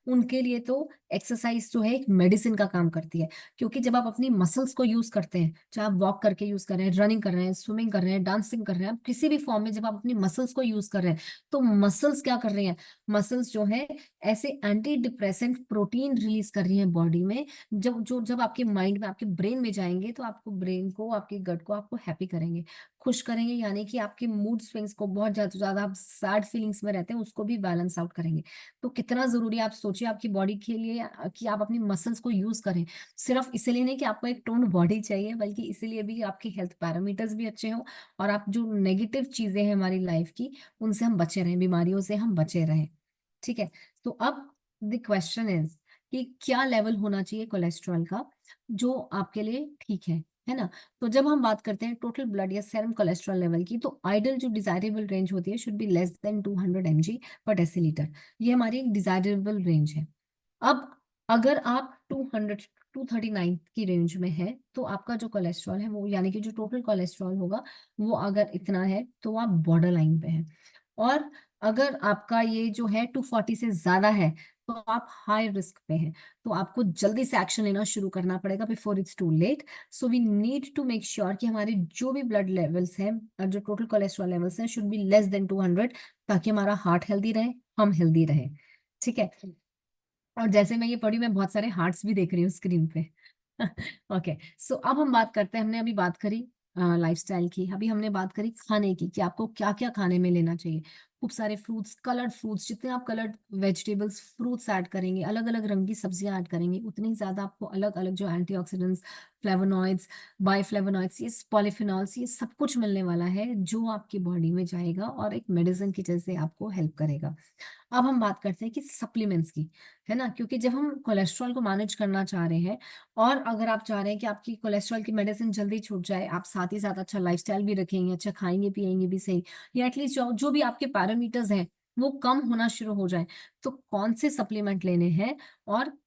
उनके लिए तो एक्सरसाइज जो है एक मेडिसिन का काम करती है। क्योंकि जब आप अपनी मसल्स को यूज करते हैं, चाहे आप वॉक करके यूज कर रहे हैं, रनिंग कर रहे हैं, स्विमिंग कर रहे हैं, डांसिंग कर रहे हैं, आप किसी भी फॉर्म में जब आप अपनी मसल्स को यूज कर रहे हैं, तो मसल्स क्या कर रही हैं, मसल्स जो है ऐसे एंटी डिप्रेसेंट प्रोटीन रिलीज कर रही हैं बॉडी में, जब आपके माइंड में, आपके ब्रेन में जाएंगे तो आपको ब्रेन को, आपके गट को आपको हैप्पी करेंगे, खुश करेंगे, यानी कि आपके मूड स्विंग्स को, बहुत ज्यादा ज्यादा आप सैड फीलिंग्स में रहते हैं उसको भी बैलेंस आउट करेंगे। तो कितना जरूरी है, आप सोचिए आपकी बॉडी के लिए कि आप अपनी मसल्स को यूज करें। सिर्फ इसलिए नहीं कि आपको एक टोन बॉडी चाहिए, बल्कि इसीलिए भी आपकी हेल्थ पैरामीटर्स भी अच्छे हों, और आप जो नेगेटिव चीजें हैं हमारी लाइफ की, उनसे हम बचे रहें, बीमारियों से हम बचे रहें। ठीक है। तो अब द क्वेश्चन इज कि क्या लेवल होना चाहिए कोलेस्ट्रॉल का जो आपके लिए ठीक है ना। तो जब हम बात करते हैं टोटल ब्लड या सेरम कोलेस्ट्रॉल लेवल की, तो आइडल जो डिजायरेबल रेंज होती है should be less than 200 mg/dl। ये हमारी एक डिजायरेबल रेंज है। अब अगर आप 239 की रेंज में है, तो आपका जो कोलेस्ट्रॉल है वो, यानी कि जो टोटल कोलेस्ट्रॉल होगा वो अगर इतना है तो आप बॉर्डर लाइन पे है। और अगर आपका ये जो है 240 से ज्यादा है, तो आप हाई रिस्क पे हैं। तो आपको जल्दी से एक्शन लेना शुरू करना पड़ेगा before it's too late. So we need to make sure कि हमारे जो भी ब्लड लेवल्स हैं और जो टोटल कोलेस्ट्रॉल लेवल्स हैं शुड बी लेस देन 200, ताकि हमारा हार्ट हेल्दी रहे, हम हेल्दी रहे। ठीक है। और जैसे मैं ये पढ़ी, मैं बहुत सारे हार्ट्स भी देख रही हूँ स्क्रीन पे। ओके, सो अब हम बात करते हैं, हमने अभी बात करी लाइफस्टाइल की, अभी हमने बात करी खाने की कि आपको क्या क्या खाने में लेना चाहिए। खूब सारे फ्रूट्स, कलर्ड फ्रूट्स, जितने आप कलर्ड वेजिटेबल्स फ्रूट्स ऐड करेंगे, अलग अलग रंग की सब्जियां ऐड करेंगे, उतनी ज्यादा आपको अलग अलग जो एंटीऑक्सीडेंट्स, फ्लेवोनॉइड्स, बाइफ्लेवोनॉइड्स, ये पॉलीफिनॉल्स, ये सब कुछ मिलने वाला है जो आपकी बॉडी में जाएगा और एक मेडिसिन की जैसे आपको हेल्प करेगा। अब हम बात करते हैं कि सप्लीमेंट्स की, है ना, क्योंकि जब हम कोलेस्ट्रॉल को मैनेज करना चाह रहे हैं और अगर आप चाह रहे हैं कि आपकी कोलेस्ट्रॉल की मेडिसिन जल्दी छूट जाए, आप साथ ही साथ अच्छा लाइफस्टाइल भी रखेंगे, अच्छा खाएंगे पिएंगे भी सही, या एटलीस्ट जो जो भी आपके पैरामीटर्स हैं वो कम होना शुरू हो जाए, तो कौन से सप्लीमेंट लेने हैं और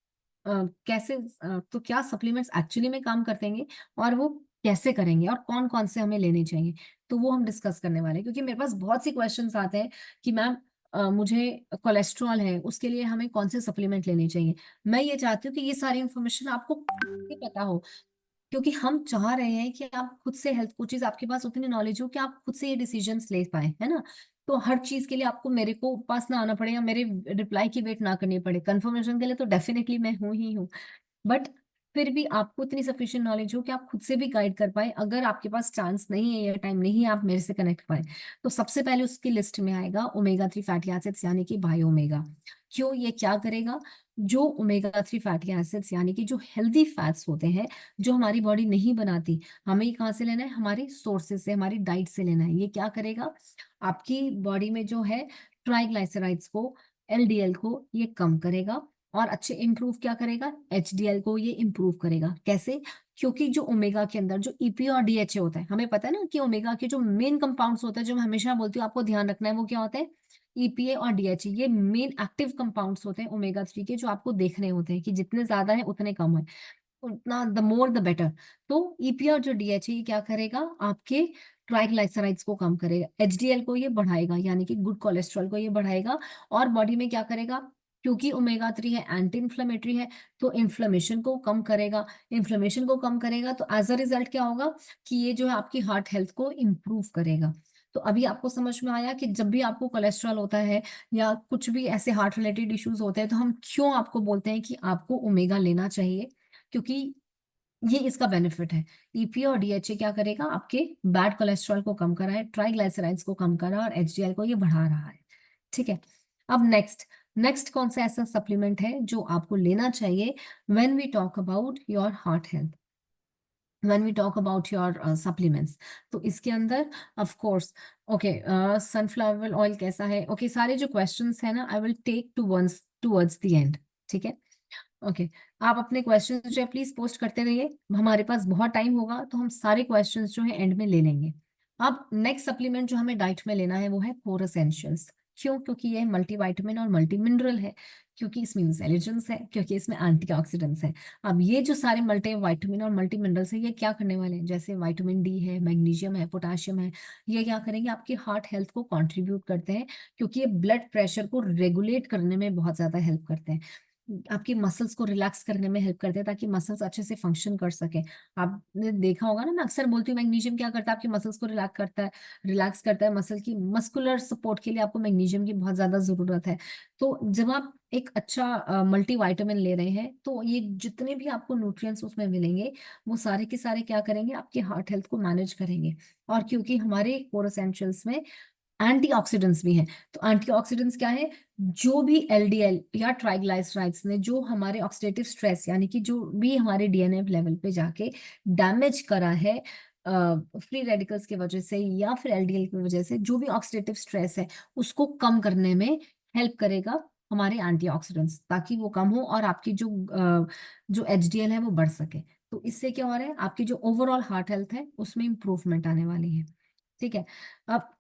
कैसे, तो क्या सप्लीमेंट्स एक्चुअली में काम करतेंगे और वो कैसे करेंगे और कौन कौन से हमें लेने चाहिए, तो वो हम डिस्कस करने वाले हैं। क्योंकि मेरे पास बहुत सी क्वेश्चंस आते हैं कि मैम मुझे कोलेस्ट्रॉल है, उसके लिए हमें कौन से सप्लीमेंट लेने चाहिए। मैं ये चाहती हूँ कि ये सारी इंफॉर्मेशन आपको खुद ही पता हो, क्योंकि हम चाह रहे हैं कि आप खुद से हेल्थ कोचेज, आपके पास उतनी नॉलेज हो कि आप खुद से ये डिसीजंस ले पाए, है ना। तो हर चीज के लिए आपको मेरे को पास ना आना पड़े या मेरे रिप्लाई की वेट ना करनी पड़े। कंफर्मेशन के लिए तो डेफिनेटली मैं हूँ ही हूँ, बट फिर भी आपको इतनी सफिशिएंट नॉलेज हो कि आप खुद से भी गाइड कर पाए। अगर आपके पास चांस नहीं है या टाइम नहीं है आप मेरे से कनेक्ट पाए, तो सबसे पहले उसकी लिस्ट में आएगा ओमेगा 3 फैटी एसिड्स यानी कि बायो ओमेगा। क्यों, ये क्या करेगा, जो ओमेगा 3 फैटी एसिड्स यानी कि जो हेल्दी फैट्स होते हैं जो हमारी बॉडी नहीं बनाती, हमें ये कहाँ से लेना है, हमारे सोर्सेज से, हमारी डाइट से लेना है। ये क्या करेगा, आपकी बॉडी में जो है ट्राइग्लाइसराइड्स को, एलडीएल को ये कम करेगा और अच्छे इंप्रूव क्या करेगा, एचडीएल को ये इंप्रूव करेगा। कैसे, क्योंकि जो ओमेगा के अंदर जो ईपी और डीएचए होता है, हमें पता है ना कि ओमेगा के जो मेन कंपाउंड्स होते हैं, जो मैं हमेशा बोलती हूँ आपको ध्यान रखना है, वो क्या होते हैं, ईपीए और डीएचए, ये मेन एक्टिव कंपाउंड्स होते हैं ओमेगा 3 के, जो आपको देखने होते हैं कि जितने ज्यादा है उतने कम है, उतना द मोर द बेटर। तो ईपीए और जो डीएचए क्या करेगा, आपके ट्राइग्लाइसराइड्स को कम करेगा, एचडीएल को ये बढ़ाएगा यानी कि गुड कोलेस्ट्रॉल को ये बढ़ाएगा, और बॉडी में क्या करेगा, क्योंकि ओमेगा 3 है, एंटी इन्फ्लेमेटरी है, तो इन्फ्लेमेशन को कम करेगा। इन्फ्लेमेशन को कम करेगा तो एज अ रिजल्ट क्या होगा कि ये जो है आपकी हार्ट हेल्थ को इम्प्रूव करेगा। तो अभी आपको समझ में आया कि जब भी आपको कोलेस्ट्रॉल होता है या कुछ भी ऐसे हार्ट रिलेटेड इश्यूज होते हैं, तो हम क्यों आपको बोलते हैं कि आपको ओमेगा लेना चाहिए, क्योंकि ये इसका बेनिफिट है। ईपी और डीएचए क्या करेगा, आपके बैड कोलेस्ट्रॉल को कम करा है, ट्राइग्लाइसराइड्स को कम करा और एचडीएल को ये बढ़ा रहा है। ठीक है, अब नेक्स्ट, नेक्स्ट कौन सा ऐसा सप्लीमेंट है जो आपको लेना चाहिए when we talk about your heart health, when we talk about your supplements. तो इसके अंदर of course, okay, sunflower oil कैसा है, ओके, सारे जो क्वेश्चंस है ना I will take towards the end. ठीक है, ओके, आप अपने क्वेश्चंस जो है प्लीज पोस्ट करते रहिए, हमारे पास बहुत टाइम होगा तो हम सारे क्वेश्चंस जो है एंड में ले लेंगे। अब नेक्स्ट सप्लीमेंट जो हमें डाइट में लेना है वो है कोर एसेंशियल्स। क्यों, क्योंकि ये मल्टीविटामिन और मल्टी मिनरल है, क्योंकि इसमें इंटेलिजेंस है, क्योंकि इसमें एंटीऑक्सीडेंट्स है। अब ये जो सारे मल्टी विटामिन और मल्टी मिनरल्स है, ये क्या करने वाले हैं, जैसे विटामिन डी है, मैग्नीशियम है, पोटाशियम है, ये क्या करेंगे, आपकी हार्ट हेल्थ को कंट्रीब्यूट करते हैं, क्योंकि ये ब्लड प्रेशर को रेगुलेट करने में बहुत ज्यादा हेल्प करते हैं, आपकी मसल्स को रिलैक्स करने में हेल्प करते हैं ताकि मसल्स अच्छे से फंक्शन कर सके। आपने देखा होगा ना, मैं अक्सर बोलती हूँ मैग्नीशियम क्या करता है, आपकी मसल्स को रिलैक्स करता है, मसल की मस्कुलर सपोर्ट के लिए आपको मैग्नीशियम की बहुत ज्यादा जरूरत है। तो जब आप एक अच्छा मल्टी वाइटामिन ले रहे हैं तो ये जितने भी आपको न्यूट्रिएंट्स उसमें मिलेंगे वो सारे के सारे क्या करेंगे, आपकी हार्ट हेल्थ को मैनेज करेंगे। और क्योंकि हमारे कोर एसेंशियल्स में एंटीऑक्सीडेंट्स भी हैं, तो एंटीऑक्सीडेंट्स क्या है, जो भी एलडीएल या ट्राइग्लाइसराइड्स ने जो हमारे ऑक्सीडेटिव स्ट्रेस यानी कि जो भी हमारे डीएनए लेवल पे जाके डैमेज करा है फ्री रेडिकल्स की वजह से या फिर एलडीएल की वजह से, जो भी ऑक्सीडेटिव स्ट्रेस है उसको कम करने में हेल्प करेगा हमारे एंटीऑक्सीडेंट्स, ताकि वो कम हो और आपकी जो एचडीएल है वो बढ़ सके। तो इससे क्या हो रहा है, आपकी जो ओवरऑल हार्ट हेल्थ है उसमें इंप्रूवमेंट आने वाली है। ठीक है, अब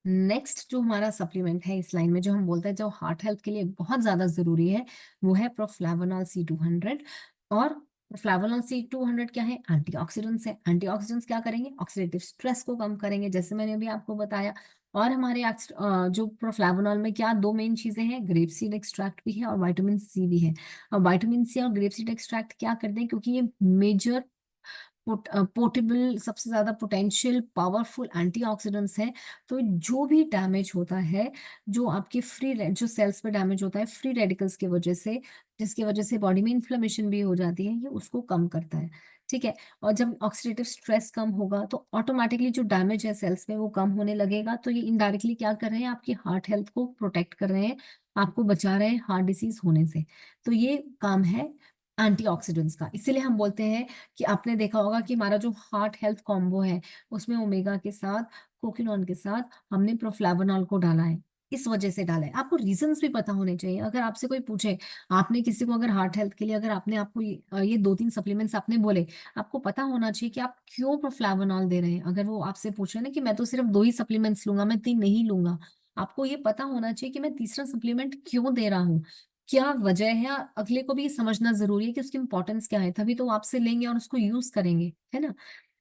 नेक्स्ट जो हमारा सप्लीमेंट है इस लाइन में, जो हम बोलते हैं जो हार्ट हेल्थ के लिए बहुत ज्यादा जरूरी है, वो है प्रोफ्लैवोनॉल C200। और प्रोफ्लैवोनॉल C200 क्या है, एंटीऑक्सीडेंट्स है। एंटीऑक्सीडेंट्स क्या करेंगे, ऑक्सीडेटिव स्ट्रेस को कम करेंगे, जैसे मैंने अभी आपको बताया। और हमारे जो प्रोफ्लैवोनॉल में क्या दो मेन चीजें हैं, ग्रेप सीड एक्सट्रैक्ट भी है और विटामिन सी भी है। और विटामिन सी और ग्रेप सीड एक्सट्रैक्ट क्या करते हैं, क्योंकि ये मेजर पोर्टेबल, सबसे ज्यादा पोटेंशियल पावरफुल एंटीऑक्सीडेंट्स हैं। तो जो भी डैमेज होता है, जो आपके जो सेल्स पे डैमेज होता है फ्री रेडिकल्स की वजह से, जिसकी वजह से बॉडी में इन्फ्लेमेशन भी हो जाती है, ये उसको कम करता है। ठीक है। और जब ऑक्सीडेटिव स्ट्रेस कम होगा तो ऑटोमेटिकली जो डैमेज है सेल्स में वो कम होने लगेगा। तो ये इनडायरेक्टली क्या कर रहे हैं, आपकी हार्ट हेल्थ को प्रोटेक्ट कर रहे हैं, आपको बचा रहे हैं हार्ट डिसीज होने से। तो ये काम है एंटीऑक्सीडेंट्स का। इसीलिए हम बोलते हैं कि आपने देखा होगा कि हमारा जो हार्ट हेल्थ कॉम्बो है उसमें ओमेगा के साथ, कोकिनोन के साथ हमने प्रोफ्लेवोनॉल को डाला है। इस वजह से डाला है। आपको रीजंस भी पता होने चाहिए। अगर आपसे कोई पूछे, आपने किसी को अगर हार्ट हेल्थ के लिए, अगर आपने आपको ये 2-3 सप्लीमेंट्स आपने बोले, आपको पता होना चाहिए कि आप क्यों प्रोफ्लेवोनॉल दे रहे हैं। अगर वो आपसे पूछ रहे हैं ना कि मैं तो सिर्फ 2 ही सप्लीमेंट्स लूंगा, मैं 3 नहीं लूंगा, आपको ये पता होना चाहिए कि मैं तीसरा सप्लीमेंट क्यों दे रहा हूँ, क्या वजह है। अगले को भी समझना जरूरी है कि उसकी इंपॉर्टेंस क्या है, तभी तो वो आपसे लेंगे और उसको यूज करेंगे, है ना।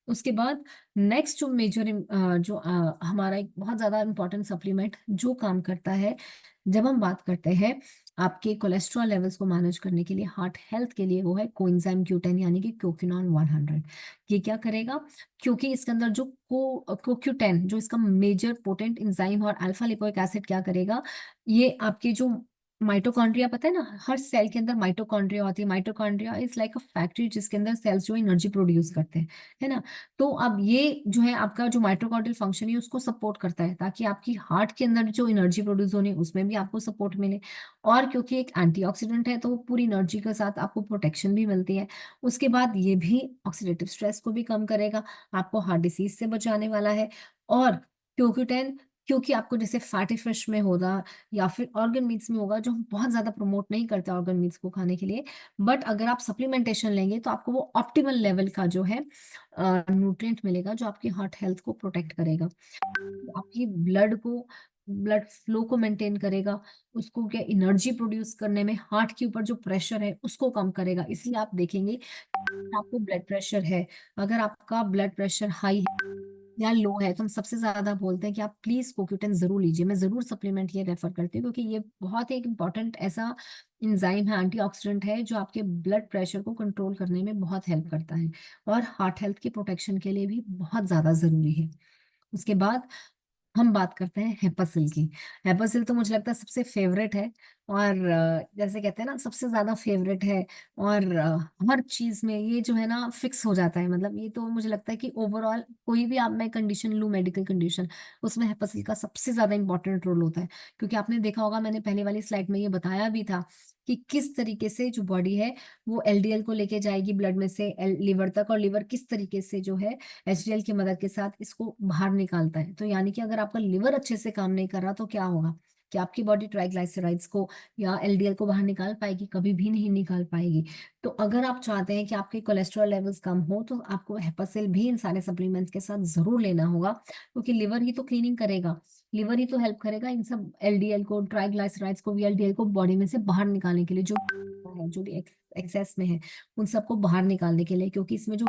उसके बाद नेक्स्ट जो मेजर जो हमारा एक बहुत ज्यादा इंपॉर्टेंट सप्लीमेंट जो काम करता है, जब हम बात करते हैं आपके कोलेस्ट्रॉल लेवल्स को मैनेज करने के लिए, हार्ट हेल्थ के लिए, वो है कोएंजाइम Q10 यानी कि क्योकिनॉन 100। ये क्या करेगा, क्योंकि इसके अंदर जो CoQ10 जो इसका मेजर पोटेंट इंजाइम और अल्फा लिपोइक एसिड क्या करेगा, ये आपके जो माइटोकॉन्ड्रिया, पता है ना, हर सेल के अंदर माइटोकॉन्ड्रिया होती है। Mitochondria is like a factory जिसके अंदर सेल्स जो एनर्जी प्रोड्यूस करते हैं, है ना। तो अब ये जो है आपका जो माइटोकॉन्ड्रियल फंक्शन है उसको सपोर्ट करता है, ताकि आपकी हार्ट के अंदर जो एनर्जी प्रोड्यूस होनी है उसमें भी आपको सपोर्ट मिले। और क्योंकि एक एंटीऑक्सीडेंट है तो वो पूरी एनर्जी के साथ आपको प्रोटेक्शन भी मिलती है। उसके बाद ये भी ऑक्सीडेटिव स्ट्रेस को भी कम करेगा, आपको हार्ट डिसीज से बचाने वाला है। और क्योक्यूटेन, क्योंकि आपको जैसे फैटी फिश में होगा या फिर ऑर्गन मीट्स में होगा, जो हम बहुत ज्यादा प्रमोट नहीं करते ऑर्गन मीट्स को खाने के लिए, बट अगर आप सप्लीमेंटेशन लेंगे तो आपको वो ऑप्टिमल लेवल का जो है न्यूट्रिएंट मिलेगा, जो आपकी हार्ट हेल्थ को प्रोटेक्ट करेगा, आपकी ब्लड फ्लो को मेंटेन करेगा, उसको क्या एनर्जी प्रोड्यूस करने में, हार्ट के ऊपर जो प्रेशर है उसको कम करेगा। इसलिए आप देखेंगे आपको ब्लड प्रेशर है, अगर आपका ब्लड प्रेशर हाई या लो है, तो हम सबसे ज्यादा बोलते हैं कि आप प्लीज कोक्यूटेन जरूर लीजिए। मैं जरूर सप्लीमेंट ये रेफर करती हूँ, क्योंकि ये बहुत एक इंपॉर्टेंट ऐसा इंजाइम है, एंटीऑक्सीडेंट है, जो आपके ब्लड प्रेशर को कंट्रोल करने में बहुत हेल्प करता है और हार्ट हेल्थ की प्रोटेक्शन के लिए भी बहुत ज्यादा जरूरी है। उसके बाद हम बात करते हैं हेपासिल की। हेपासिल तो मुझे लगता है सबसे फेवरेट है, और जैसे कहते हैं ना सबसे ज्यादा फेवरेट है। और हर चीज में ये जो है ना फिक्स हो जाता है। मतलब ये तो मुझे लगता है कि ओवरऑल कोई भी आप मैं कंडीशन लूँ, मेडिकल कंडीशन, उसमें हेपासिल का सबसे ज्यादा इंपॉर्टेंट रोल होता है। क्योंकि आपने देखा होगा, मैंने पहले वाली स्लाइड में ये बताया भी था कि किस तरीके से जो बॉडी है वो एलडीएल को लेके जाएगी ब्लड में से लिवर तक, और लिवर किस तरीके से जो है एचडीएल की मदद के साथ इसको बाहर निकालता है। तो यानी कि अगर आपका लिवर अच्छे से काम नहीं कर रहा तो क्या होगा, कि आपकी बॉडी ट्राइग्लाइसराइड्स को या एलडीएल को बाहर निकाल पाएगी? कभी भी नहीं निकाल पाएगी। तो अगर आप चाहते हैं कि आपके कोलेस्ट्रॉल लेवल्स कम हो, तो आपको हेपासिल भी इन सारे सप्लीमेंट्स के साथ जरूर लेना होगा, क्योंकि लिवर ही तो क्लीनिंग करेगा, लिवर ही तो हेल्प करेगा इन सब एलडीएल को, ट्राइग्लाइसराइड्स को, वीएलडीएल को बॉडी में से बाहर निकालने के लिए, जो भी एक्सेस में है उन सबको बाहर निकालने के लिए। क्योंकि इसमें जो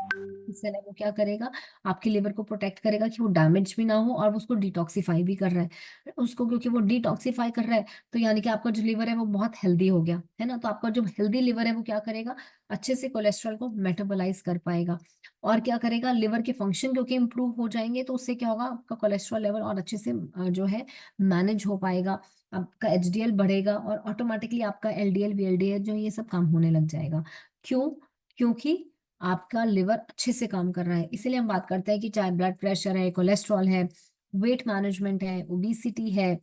सेल है वो क्या करेगा, आपके लिवर को प्रोटेक्ट करेगा कि वो डैमेज भी ना हो, और वो उसको डिटॉक्सिफाई भी कर रहा है उसको। क्योंकि वो डिटॉक्सिफाई कर रहा है तो यानी कि आपका जो लिवर है वो बहुत हेल्दी हो गया, है ना। तो आपका जो हेल्दी लिवर है वो क्या करेगा, अच्छे से कोलेस्ट्रॉल को मेटाबोलाइज कर पाएगा। और क्या करेगा, लिवर के फंक्शन क्योंकि इंप्रूव हो जाएंगे, तो उससे क्या होगा, आपका कोलेस्ट्रॉल लेवल और अच्छे से जो है मैनेज हो पाएगा, आपका एचडीएल बढ़ेगा, और ऑटोमेटिकली आपका एलडीएल वीएलडीएल जो ये सब काम होने लग जाएगा। क्यों? क्योंकि आपका लिवर अच्छे से काम कर रहा है। इसीलिए हम बात करते हैं कि चाहे ब्लड प्रेशर है, कोलेस्ट्रॉल है, वेट मैनेजमेंट है, ओबेसिटी है,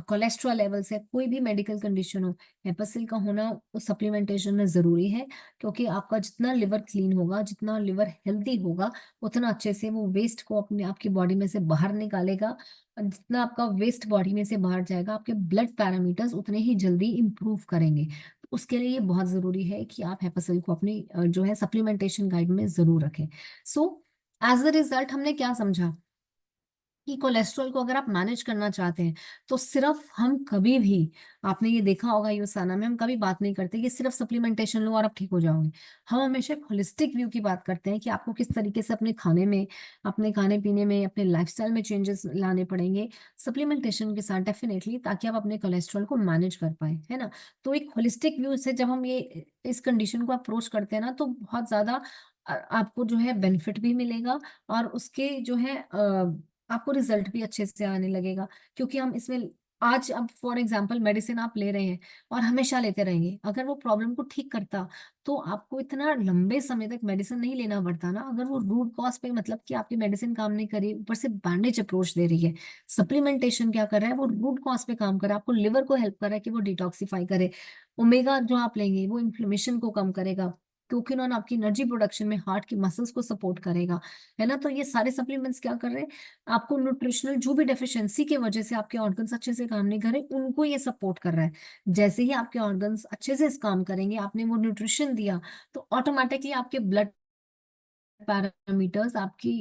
कोलेस्ट्रॉल लेवल्स है, कोई भी मेडिकल कंडीशन हो, हेपासिल का होना उस सप्लीमेंटेशन में जरूरी है। क्योंकि आपका जितना लिवर क्लीन होगा, जितना लिवर हेल्दी होगा, उतना अच्छे से वो वेस्ट को अपने आपकी बॉडी में से बाहर निकालेगा। और जितना आपका वेस्ट बॉडी में से बाहर जाएगा, आपके ब्लड पैरामीटर्स उतने ही जल्दी इंप्रूव करेंगे। तो उसके लिए ये बहुत जरूरी है कि आप हेपासिल को अपनी जो है सप्लीमेंटेशन गाइड में जरूर रखें। सो एज अ रिजल्ट हमने क्या समझा, कि कोलेस्ट्रॉल को अगर आप मैनेज करना चाहते हैं तो सिर्फ हम कभी भी, आपने ये देखा होगा युसाना में, हम कभी बात नहीं करते कि सिर्फ सप्लीमेंटेशन लो और आप ठीक हो जाओगे। हम हमेशा एक होलिस्टिक व्यू की बात करते हैं कि आपको किस तरीके से अपने खाने में, अपने खाने पीने में, अपने लाइफस्टाइल में चेंजेस लाने पड़ेंगे सप्लीमेंटेशन के साथ डेफिनेटली, ताकि आप अपने कोलेस्ट्रॉल को मैनेज कर पाए, है ना। तो एक होलिस्टिक व्यू से जब हम ये इस कंडीशन को अप्रोच करते हैं ना, तो बहुत ज्यादा आपको जो है बेनिफिट भी मिलेगा और उसके जो है आपको रिजल्ट भी अच्छे से आने लगेगा, क्योंकि हम इसमें आज अब फॉर एग्जांपल मेडिसिन आप ले रहे हैं और हमेशा लेते रहेंगे, अगर वो प्रॉब्लम को ठीक करता तो आपको इतना लंबे समय तक मेडिसिन नहीं लेना पड़ता ना। अगर वो रूट कॉज पे, मतलब कि आपकी मेडिसिन काम नहीं करी, ऊपर से बैंडेज अप्रोच दे रही है, सप्लीमेंटेशन क्या कर रहा है, वो रूट कॉज पे काम कर रहा है, आपको लिवर को हेल्प कर रहा है कि वो डिटॉक्सिफाई करे। ओमेगा जो आप लेंगे वो इन्फ्लेमेशन को कम करेगा, क्योंकिनॉन आपकी एनर्जी प्रोडक्शन में हार्ट की मसल्स को सपोर्ट करेगा, है ना। तो ये सारे सप्लीमेंट्स क्या कर रहे हैं, आपको न्यूट्रिशनल जो भी डेफिशिएंसी की वजह से आपके ऑर्गन्स अच्छे से काम नहीं कर रहे उनको ये सपोर्ट कर रहा है। जैसे ही आपके ऑर्गन्स अच्छे से इस काम करेंगे, आपने वो न्यूट्रिशन दिया, तो ऑटोमेटिकली आपके ब्लड पैरामीटर्स, आपकी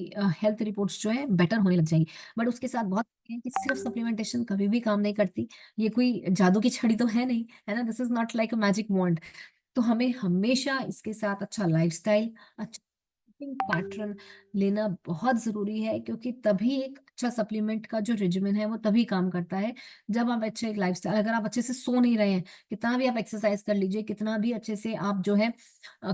हेल्थ रिपोर्ट्स जो है बेटर होने लग जाएंगी। बट उसके साथ बहुत है कि सिर्फ सप्लीमेंटेशन कभी भी काम नहीं करती, ये कोई जादू की छड़ी तो है नहीं, है ना। This is not like a magic wand. तो हमें हमेशा इसके साथ अच्छा लाइफस्टाइल, अच्छा पैटर्न लेना बहुत जरूरी है, क्योंकि तभी एक अच्छा सप्लीमेंट का जो रिजिमेन है वो तभी काम करता है जब आप अच्छे एक लाइफस्टाइल, अगर आप अच्छे से सो नहीं रहे हैं, कितना भी आप एक्सरसाइज कर लीजिए, कितना भी अच्छे से आप जो है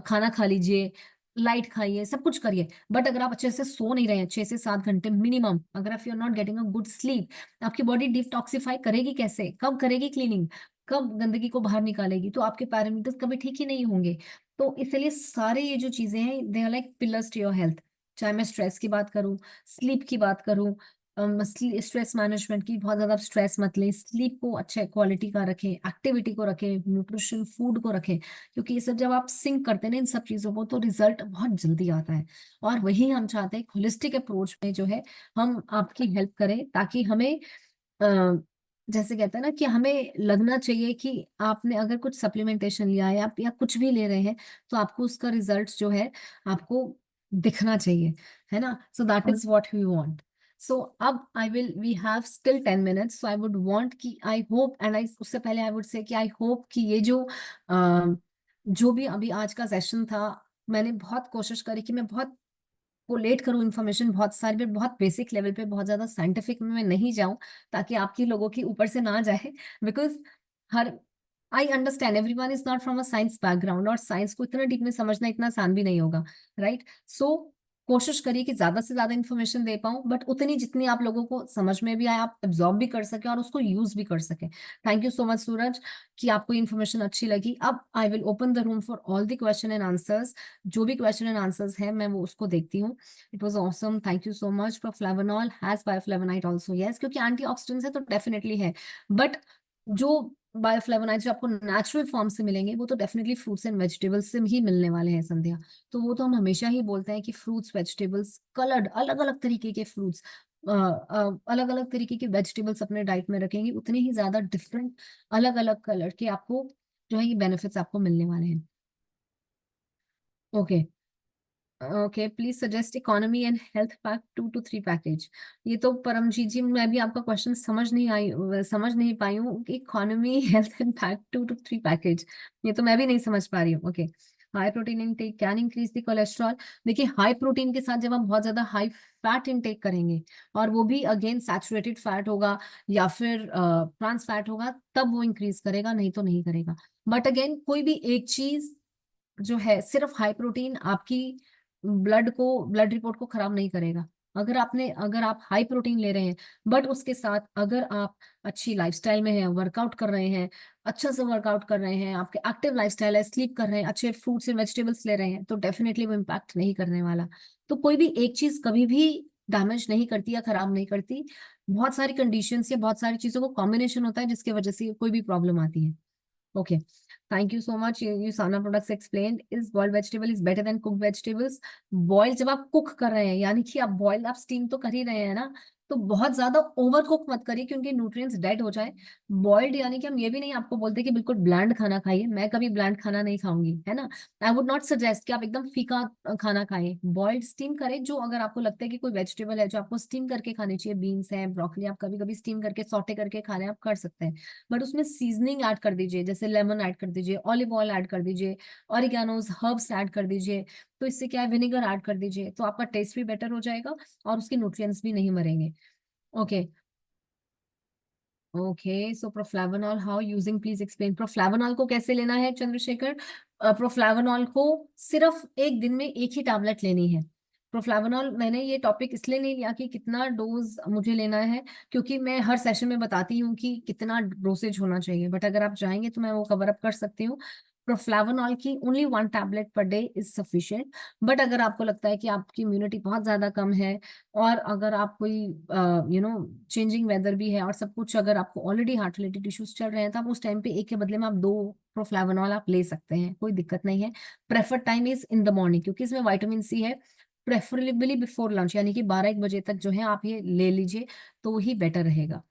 खाना खा लीजिए, लाइट खाइए, सब कुछ करिए, बट अगर आप अच्छे से सो नहीं रहे हैं 6 से 7 घंटे मिनिमम, अगर आप you are not getting a good sleep, आपकी बॉडी डिटॉक्सिफाई करेगी कैसे, कब करेगी क्लीनिंग, कब गंदगी को बाहर निकालेगी, तो आपके पैरामीटर्स कभी ठीक ही नहीं होंगे। तो इसलिए सारे ये जो चीजें हैं they are like pillars to your health. चाहे मैं स्ट्रेस की बात करूं, स्लीप की बात करूं, स्ट्रेस मैनेजमेंट की, बहुत ज्यादा स्ट्रेस मत लें, स्लीप को अच्छे क्वालिटी का रखें, एक्टिविटी को रखें, न्यूट्रिशन फूड को रखें, क्योंकि ये सब जब आप सिंक करते हैं ना इन सब चीजों को, तो रिजल्ट बहुत जल्दी आता है। और वही हम चाहते हैं, होलिस्टिक अप्रोच में जो है हम आपकी हेल्प करें, ताकि हमें जैसे कहते हैं ना कि हमें लगना चाहिए कि आपने अगर कुछ सप्लीमेंटेशन लिया है या कुछ भी ले रहे हैं, तो आपको उसका रिजल्ट जो है आपको दिखना चाहिए, है ना। So that is what we want. So अब I will, we have still 10 minutes, so I would want कि आई होप एंड आई, उससे पहले आई वुड से कि आई होप कि ये जो भी अभी आज का सेशन था, मैंने बहुत कोशिश करी कि मैं बहुत कोलेट करूं इन्फॉर्मेशन बहुत सारी, पर बहुत बेसिक लेवल पे, बहुत ज्यादा साइंटिफिक में मैं नहीं जाऊं, ताकि आपकी लोगों की ऊपर से ना जाए। Because her, I understand every one is not from a science background, और साइंस को इतना डीप में समझना इतना आसान भी नहीं होगा, राइट। सो कोशिश करिए कि ज्यादा से ज्यादा इन्फॉर्मेशन दे पाऊं, बट उतनी जितनी आप लोगों को समझ में भी आए, आप एब्जॉर्ब भी कर सके और उसको यूज भी कर सके। थैंक यू सो मच सूरज कि आपको इन्फॉर्मेशन अच्छी लगी। अब I will open the room for all the question and answers. जो भी क्वेश्चन एंड आंसर्स है मैं वो उसको देखती हूँ। It was awesome, thank you so much. Flavonol has bioflavonoid also, yes, क्योंकि एंटीऑक्सीडेंट्स है तो डेफिनेटली है, बट जो बायोफ्लेवोनाइड जो आपको नेचुरल फॉर्म से मिलेंगे वो तो डेफिनेटली फ्रूट्स एंड वेजिटेबल्स से ही मिलने वाले हैं संध्या। तो वो तो हम हमेशा ही बोलते हैं कि फ्रूट्स वेजिटेबल्स कलर्ड, अलग अलग तरीके के फ्रूट्स, अलग अलग तरीके के वेजिटेबल्स अपने डाइट में रखेंगे, उतने ही ज्यादा डिफरेंट अलग अलग कलर के आपको जो है ये बेनिफिट्स आपको मिलने वाले हैं। Okay, okay, please suggest economy and health pack 2 to 3 package. ये तो परमजीत जी, मैं भी आपका क्वेश्चन समझ नहीं पाई हूँ कि economy health and pack 2 to 3 package, ये तो मैं भी नहीं समझ पा रही हूँ। Okay, high protein intake can increase the cholesterol. देखिए, हाई प्रोटीन के साथ जब हम बहुत ज्यादा हाई फैट इंटेक करेंगे, और वो भी अगेन सैचुरेटेड फैट होगा या फिर ट्रांस फैट होगा, तब वो इंक्रीज करेगा, नहीं तो नहीं करेगा। बट अगेन कोई भी एक चीज जो है, सिर्फ हाई प्रोटीन आपकी ब्लड रिपोर्ट को खराब नहीं करेगा। अगर आप हाई प्रोटीन ले रहे हैं, बट उसके साथ अगर आप अच्छी लाइफस्टाइल में हैं, वर्कआउट कर रहे हैं, अच्छा से वर्कआउट कर रहे हैं, आपके एक्टिव लाइफस्टाइल है, स्लीप कर रहे हैं, अच्छे फ्रूट्स एंड वेजिटेबल्स ले रहे हैं, तो डेफिनेटली वो इम्पैक्ट नहीं करने वाला। तो कोई भी एक चीज कभी भी डैमेज नहीं करती या खराब नहीं करती, बहुत सारी कंडीशंस या बहुत सारी चीजों को कॉम्बिनेशन होता है जिसकी वजह से कोई भी प्रॉब्लम आती है। Okay. Thank you so much. You Sana products explained is boiled vegetable is better than cooked vegetables. Boil जब आप कुक कर रहे हैं, यानी कि आप बॉयल, आप स्टीम तो कर ही रहे हैं ना, तो बहुत ज्यादा ओवर कुक मत करिए क्योंकि न्यूट्रिएंट्स डेड हो जाए। बॉइल्ड यानी कि हम ये भी नहीं आपको बोलते कि बिल्कुल ब्लैंड खाना खाइए, मैं कभी ब्लैंड खाना नहीं खाऊंगी, है ना। आई वुड नॉट सजेस्ट कि आप एकदम फीका खाना खाएं। बॉइल्ड स्टीम करें, जो अगर आपको लगता है कि कोई वेजिटेबल है जो आपको स्टीम करके खानी चाहिए, बीन्स है, ब्रोकली, आप कभी कभी स्टीम करके सॉटे करके खा रहे हैं, आप कर सकते हैं, बट उसमें सीजनिंग ऐड कर दीजिए, जैसे लेमन ऐड कर दीजिए, ऑलिव ऑयल ऐड कर दीजिए, ऑरिगेनोज हर्ब्स ऐड कर दीजिए। तो इससे क्या है, विनेगर ऐड कर दीजिए, तो आपका टेस्ट भी बेटर हो जाएगा और उसके न्यूट्रिएंट्स भी नहीं मरेंगे। Okay, okay, so proflavonol how using, please explain. Proflavonol को कैसे लेना है चंद्रशेखर? प्रोफ्लावनॉल को सिर्फ एक दिन में एक ही टैबलेट लेनी है। प्रोफ्लावनॉल मैंने ये टॉपिक इसलिए नहीं लिया कि कितना डोज मुझे लेना है, क्योंकि मैं हर सेशन में बताती हूँ कि कितना डोसेज होना चाहिए, बट अगर आप चाहेंगे तो मैं वो कवर अप कर सकती हूँ। प्रोफ्लावनॉल की only 1 tablet per day is sufficient. But अगर आपको लगता है कि आपकी इम्यूनिटी बहुत ज्यादा कम है, और अगर आप कोई चेंजिंग वेदर भी है और सब कुछ, अगर आपको ऑलरेडी हार्ट रिलेटेड इश्यूज चल रहे हैं, तो आप उस टाइम पे एक के बदले में आप 2 प्रोफ्लावनॉल आप ले सकते हैं, कोई दिक्कत नहीं है। Prefer time is in the morning, क्योंकि इसमें विटामिन सी है। प्रेफरेबली बिफोर लंच, यानी कि 12-1 बजे तक जो है आप ये ले लीजिए, तो ही बेटर रहेगा।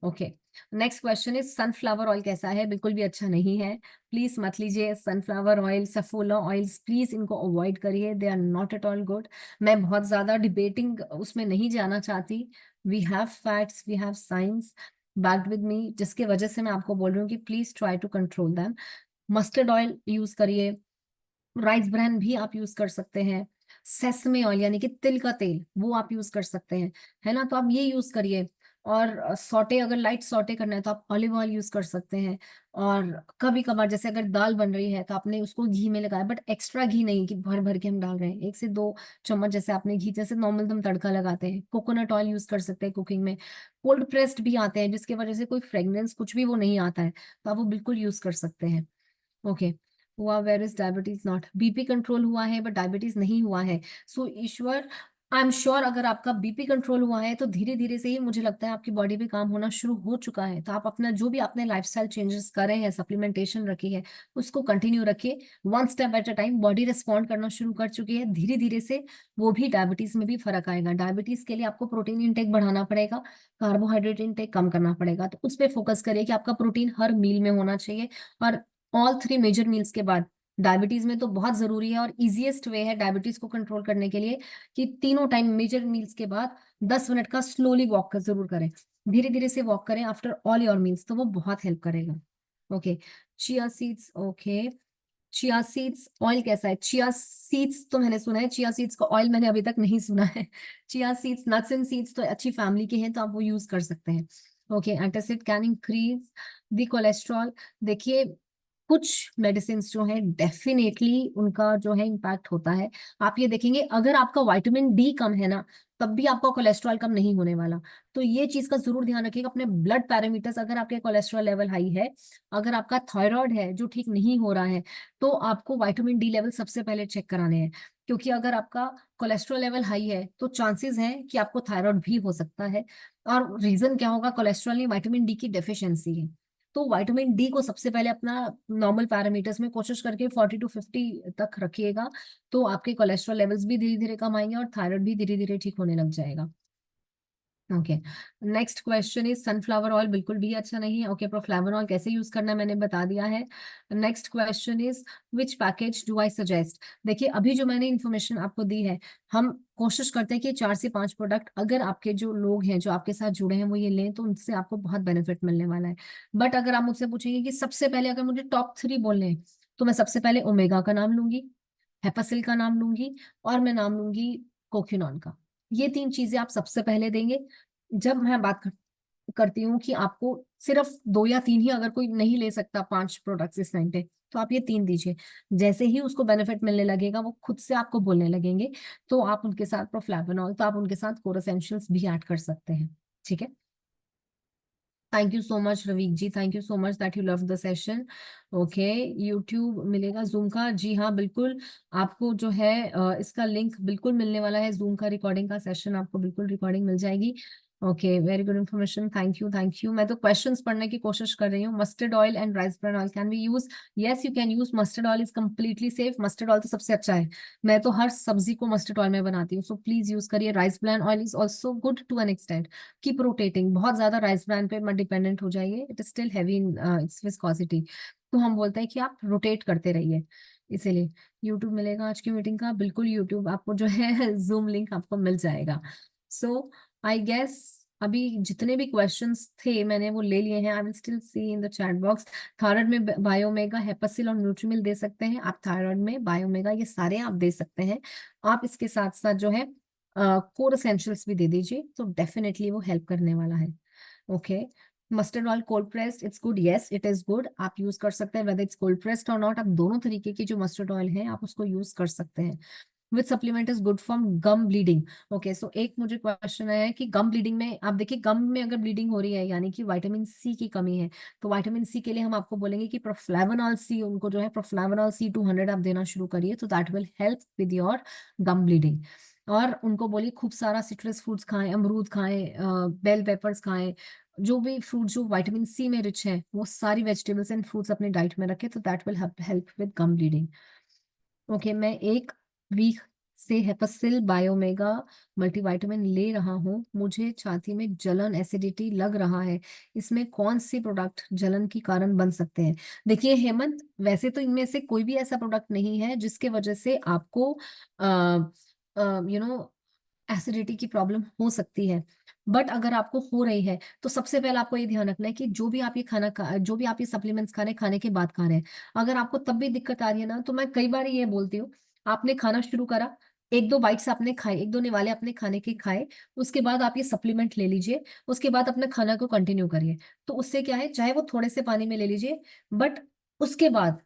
Okay. Next question is sunflower oil कैसा है? बिल्कुल भी अच्छा नहीं है, प्लीज मत लीजिए। Sunflower oil, Saffola oils, please इनको अवॉइड करिए, they are not at all good. मैं बहुत ज्यादा डिबेटिंग उसमें नहीं जाना चाहती। We have facts, we have science backed with me, जिसकी वजह से मैं आपको बोल रही हूँ कि please try to control them. Mustard oil use करिए, राइस ब्रान भी आप यूज कर सकते हैं, सेसमे ऑयल यानी कि तिल का तेल वो आप यूज कर सकते हैं, है ना, तो आप ये यूज करिए। और सॉटे, अगर लाइट सॉटे करना है तो आप ऑलिव ऑयल यूज कर सकते हैं। और कभी कभार जैसे अगर दाल बन रही है तो आपने उसको घी में लगाया, बट एक्स्ट्रा घी नहीं कि भर भर के हम डाल रहे हैं, 1 से 2 चम्मच जैसे आपने घी, जैसे नॉर्मल हम तड़का लगाते हैं। कोकोनट ऑयल यूज कर सकते हैं कुकिंग में। कोल्ड प्रेस्ड भी आते हैं जिसकी वजह से कोई फ्रेग्रेंस कुछ भी वो नहीं आता है, तो आप वो बिल्कुल यूज कर सकते हैं। ओके। हुआ where is diabetes not, BP control हुआ है बट डायबिटीज नहीं हुआ है। सो ईश्वर, आई एम श्योर अगर आपका बीपी कंट्रोल हुआ है तो धीरे धीरे से ही मुझे लगता है आपकी बॉडी पे काम होना शुरू हो चुका है। तो आप अपना जो भी आपने लाइफस्टाइल चेंजेस करे हैं, सप्लीमेंटेशन रखी है, उसको कंटिन्यू रखिए। 1 step at a time, body respond करना शुरू कर चुकी है, धीरे धीरे से वो भी डायबिटीज में भी फर्क आएगा। डायबिटीज के लिए आपको प्रोटीन इंटेक बढ़ाना पड़ेगा, कार्बोहाइड्रेट इंटेक कम करना पड़ेगा, तो उस पर फोकस करिए कि आपका प्रोटीन हर मील में होना चाहिए। और ऑल 3 मेजर मील्स के बाद, डायबिटीज में तो बहुत जरूरी है और इजीएस्ट वे है डायबिटीज को कंट्रोल करने के लिए कि तीनों टाइम मेजर मील्स के बाद 10 मिनट का स्लोली वॉक कर जरूर करें, धीरे धीरे से वॉक करें आफ्टर ऑल योर मील्स, तो वो बहुत हेल्प करेगा। Okay. Chia seeds, okay. Chia seeds oil कैसा है? चिया सीड्स तो मैंने सुना है, चिया सीड्स का ऑयल मैंने अभी तक नहीं सुना है। Chia seeds, nuts and seeds तो अच्छी फैमिली के हैं, तो आप वो यूज कर सकते हैं। Okay. Antacid can increase the cholesterol. देखिए, कुछ मेडिसिन जो है डेफिनेटली उनका जो है इम्पैक्ट होता है। आप ये देखेंगे, अगर आपका विटामिन डी कम है ना, तब भी आपका कोलेस्ट्रॉल कम नहीं होने वाला। तो ये चीज का जरूर ध्यान रखिएगा। अपने ब्लड पैरामीटर्स, अगर आपके कोलेस्ट्रॉल लेवल हाई है, अगर आपका थायराइड है जो ठीक नहीं हो रहा है, तो आपको विटामिन डी लेवल सबसे पहले चेक कराने हैं। क्योंकि अगर आपका कोलेस्ट्रॉल लेवल हाई है तो चांसेस हैं कि आपको थायराइड भी हो सकता है। और रीजन क्या होगा? कोलेस्ट्रॉल नहीं, विटामिन डी की डेफिशिएंसी है। तो विटामिन डी को सबसे पहले अपना नॉर्मल पैरामीटर्स में कोशिश करके 40 to 50 तक रखिएगा, तो आपके कोलेस्ट्रॉल लेवल्स भी धीरे धीरे कम आएंगे और थायराइड भी धीरे धीरे ठीक होने लग जाएगा। Okay. Next question is sunflower oil बिल्कुल भी अच्छा नहीं है। ओके। प्रोफ्लावनॉल कैसे यूज करना है मैंने बता दिया है। Next question is which package do I suggest? देखिए, अभी जो मैंने इन्फॉर्मेशन आपको दी है, हम कोशिश करते हैं कि 4 से 5 प्रोडक्ट, अगर आपके जो लोग हैं जो आपके साथ जुड़े हैं वो ये लें, तो उनसे आपको बहुत बेनिफिट मिलने वाला है। बट अगर आप मुझसे पूछेंगे कि सबसे पहले अगर मुझे टॉप 3 बोलने हैं, तो मैं सबसे पहले ओमेगा का नाम लूंगी, हेपासिल का नाम लूंगी, और मैं नाम लूंगी कोक्यूनॉन का। ये 3 चीजें आप सबसे पहले देंगे। जब मैं बात करती हूँ कि आपको सिर्फ 2 या 3 ही, अगर कोई नहीं ले सकता 5 प्रोडक्ट्स इस टाइम पे, तो आप ये 3 दीजिए। जैसे ही उसको बेनिफिट मिलने लगेगा वो खुद से आपको बोलने लगेंगे, तो आप उनके साथ प्रोफ्लैविनॉल, तो आप उनके साथ कोर एसेंशियल्स भी ऐड कर सकते हैं। ठीक है। Thank you so much Ravik ji, thank you so much that you love the session. Okay. YouTube मिलेगा जूम का? जी हाँ, बिल्कुल। आपको जो है इसका लिंक बिल्कुल मिलने वाला है, जूम का रिकॉर्डिंग का सेशन आपको बिल्कुल रिकॉर्डिंग मिल जाएगी। Okay, very good information, thank you thank you. मैं तो क्वेश्चंस पढ़ने की कोशिश कर रही हूँ। Mustard oil and rice bran oil can be use? Yes, you can use. Mustard oil is completely safe, mustard oil तो सबसे अच्छा है। मैं तो हर सब्जी को मस्टर्ड ऑयल में बनाती हूँ, सो प्लीज यूज करिए। Rice bran oil is also good to an extent. Keep rotating, बहुत ज्यादा राइस ब्रान पे मत डिपेंडेंट हो जाइए, it is still heavy in its viscosity. तो हम बोलते हैं कि आप रोटेट करते रहिए। इसीलिए यूट्यूब मिलेगा आज की मीटिंग का? बिल्कुल, यूट्यूब आपको जो है जूम लिंक आपको मिल जाएगा। सो आई गेस अभी जितने भी क्वेश्चंस थे मैंने वो ले लिए हैं। I will still see in the chat box. Thyroid में बायोमेगा, हेपासिल और न्यूट्रीमिल दे सकते हैं आप। थायराइड में बायोमेगा, ये सारे आप दे सकते हैं। आप इसके साथ साथ जो है कोर एसेंशियल्स भी दे दीजिए, तो डेफिनेटली वो हेल्प करने वाला है। Okay. Mustard oil cold pressed it's good, yes it is good, आप यूज कर सकते हैं वेदर इट्स कोल्ड प्रेस्ड और नॉट, आप दोनों तरीके की जो मस्टर्ड ऑयल है आप उसको यूज कर सकते हैं। Which supplement is good from gum bleeding? Okay, so एक मुझे क्वेश्चन आया है कि गम ब्लीडिंग में, आप देखिए गम में अगर ब्लीडिंग हो रही है यानी कि विटामिन सी की कमी है, तो विटामिन सी के लिए हम आपको बोलेंगे कि प्रोफ्लेवनॉल सी, उनको जो है प्रोफ्लेवनॉल सी 200 आप देना शुरू करिए, तो that will help with your gum bleeding. और उनको बोलिए खूब सारा सिट्रस फ्रूट्स खाएं, अमरूद खाएं, बेल पेपर्स खाएं, जो भी फ्रूट जो विटामिन सी में रिच है वो सारी वेजिटेबल्स एंड फ्रूट्स अपने डाइट में रखें, तो that will help with gum bleeding. Okay, मैं एक वीक से हेपासिल बायोमेगा मल्टीविटामिन ले रहा हूँ, मुझे छाती में जलन एसिडिटी लग रहा है, इसमें कौन सी प्रोडक्ट जलन की कारण बन सकते हैं? देखिए हेमंत, वैसे तो इनमें से कोई भी ऐसा प्रोडक्ट नहीं है जिसके वजह से आपको एसिडिटी की प्रॉब्लम हो सकती है। बट अगर आपको हो रही है तो सबसे पहले आपको ये ध्यान रखना है कि जो भी आप ये जो भी आप ये सप्लीमेंट्स खा रहे हैं, खाने के बाद खा रहे हैं, अगर आपको तब भी दिक्कत आ रही है ना, तो मैं कई बार ये बोलती हूँ, आपने खाना शुरू करा, एक दो बाइट्स आपने खाए, एक दो निवाले अपने खाने के खाए, उसके बाद आप ये सप्लीमेंट ले लीजिए, उसके बाद अपने खाना को कंटिन्यू करिए। तो उससे क्या है, चाहे वो थोड़े से पानी में ले लीजिए, बट उसके बाद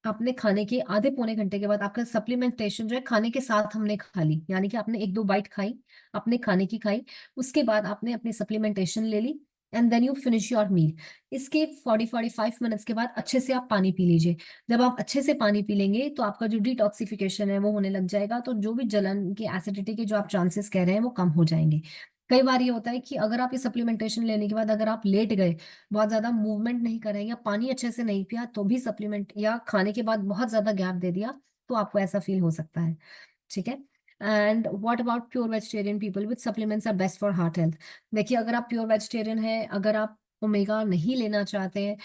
आपने खाने के आधे पौने घंटे के बाद आपका सप्लीमेंटेशन जो है खाने के साथ हमने खा ली, यानी कि आपने एक दो बाइट खाई, अपने खाने की खाई, उसके बाद आपने अपनी सप्लीमेंटेशन ले ली, and then you finish your meal. इसके 40-45 मिनट्स के बाद अच्छे से आप पानी पी लीजिए। जब आप अच्छे से पानी पी लेंगे तो आपका जो डिटॉक्सिफिकेशन है वो होने लग जाएगा, तो जो भी जलन की एसिडिटी के जो आप चांसेस कह रहे हैं वो कम हो जाएंगे। कई बार ये होता है कि अगर आप ये सप्लीमेंटेशन लेने के बाद अगर आप लेट गए, बहुत ज्यादा मूवमेंट नहीं करें या पानी अच्छे से नहीं पिया, तो भी सप्लीमेंट, या खाने के बाद बहुत ज्यादा गैप दे दिया, तो आपको ऐसा फील हो सकता है। ठीक है। And what about pure vegetarian people, which supplements are best for heart health? देखिए अगर आप प्योर वेजिटेरियन है, अगर आप ओमेगा नहीं लेना चाहते हैं,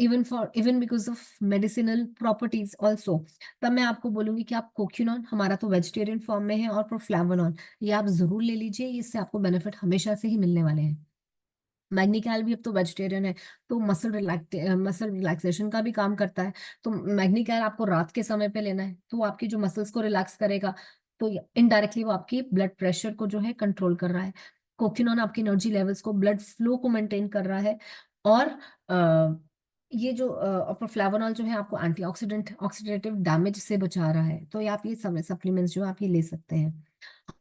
even because of medicinal properties also, तब मैं आपको बोलूंगी कि आप कोक्यूनॉन, हमारा तो वेजिटेरियन फॉर्म में है, और प्रोफ्लेवोनॉन, ये आप जरूर ले लीजिए, इससे आपको बेनिफिट हमेशा से ही मिलने वाले हैं। मैग्नीकैल भी अब तो वेजिटेरियन है, तो मसल रिलैक्सेशन का भी काम करता है। तो मैग्नीकैल आपको रात के समय पे लेना है, तो वो आपकी जो मसल्स को रिलैक्स करेगा, तो इनडायरेक्टली वो आपकी ब्लड प्रेशर को जो है कंट्रोल कर रहा है। कोक्यूनॉन आपकी एनर्जी लेवल्स को, ब्लड फ्लो को मेंटेन कर रहा है। और ये जो प्रोफ्लेवोनॉल जो है आपको एंटीऑक्सीडेंट, ऑक्सीडेटिव डैमेज से बचा रहा है, तो ये आप ये सप्लीमेंट्स जो आप ये ले सकते हैं।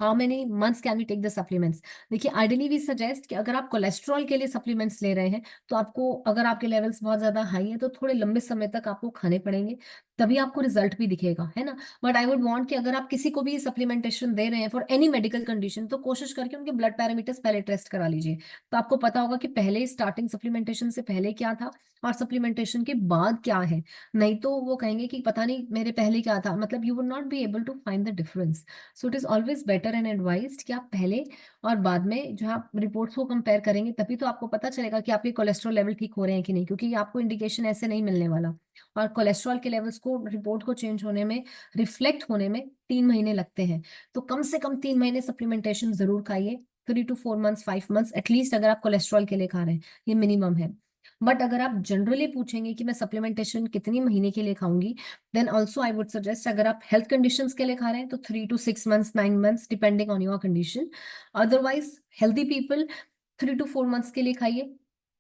How many months can we take the supplements? देखिए आइडियली वी सजेस्ट कि अगर आप कोलेस्ट्रॉल के लिए सप्लीमेंट्स ले रहे हैं, तो आपको, अगर आपके लेवल्स बहुत ज्यादा हाई है, तो थोड़े लंबे समय तक आपको खाने पड़ेंगे, तभी आपको रिजल्ट भी दिखेगा, है ना। बट आई वुड वांट कि अगर आप किसी को भी सप्लीमेंटेशन दे रहे हैं फॉर एनी मेडिकल कंडीशन, तो कोशिश करके उनके ब्लड पैरामीटर्स पहले टेस्ट करा लीजिए, तो आपको पता होगा कि पहले स्टार्टिंग सप्लीमेंटेशन से पहले क्या था और सप्लीमेंटेशन के बाद क्या है। नहीं तो वो कहेंगे कि पता नहीं मेरे पहले क्या था, मतलब you would not be able to find the difference. So it is always better and advised कि आप पहले और बाद में जो है आप रिपोर्ट्स को कंपेयर करेंगे, तभी तो आपको पता चलेगा कि आपके कोलेस्ट्रॉल लेवल ठीक हो रहे हैं कि नहीं, क्योंकि आपको इंडिकेशन ऐसे नहीं मिलने वाला। और कोलेस्ट्रॉल के लेवल्स को, रिपोर्ट को चेंज होने में, रिफ्लेक्ट होने में 3 महीने लगते हैं। तो कम से कम 3 महीने सप्लीमेंटेशन जरूर खाइए, 3 to 4 months, 5 months एटलीस्ट, अगर आप कोलेस्ट्रॉल के लिए खा रहे हैं, ये मिनिमम है। बट अगर आप जनरली पूछेंगे कि मैं सप्लीमेंटेशन कितनी महीने के लिए खाऊंगी, then also I would suggest, अगर आप हेल्थ कंडीशंस के लिए खा रहे हैं तो 3 to 6 months, 9 months depending on your condition. Otherwise healthy people 3 to 4 months के लिए खाइए,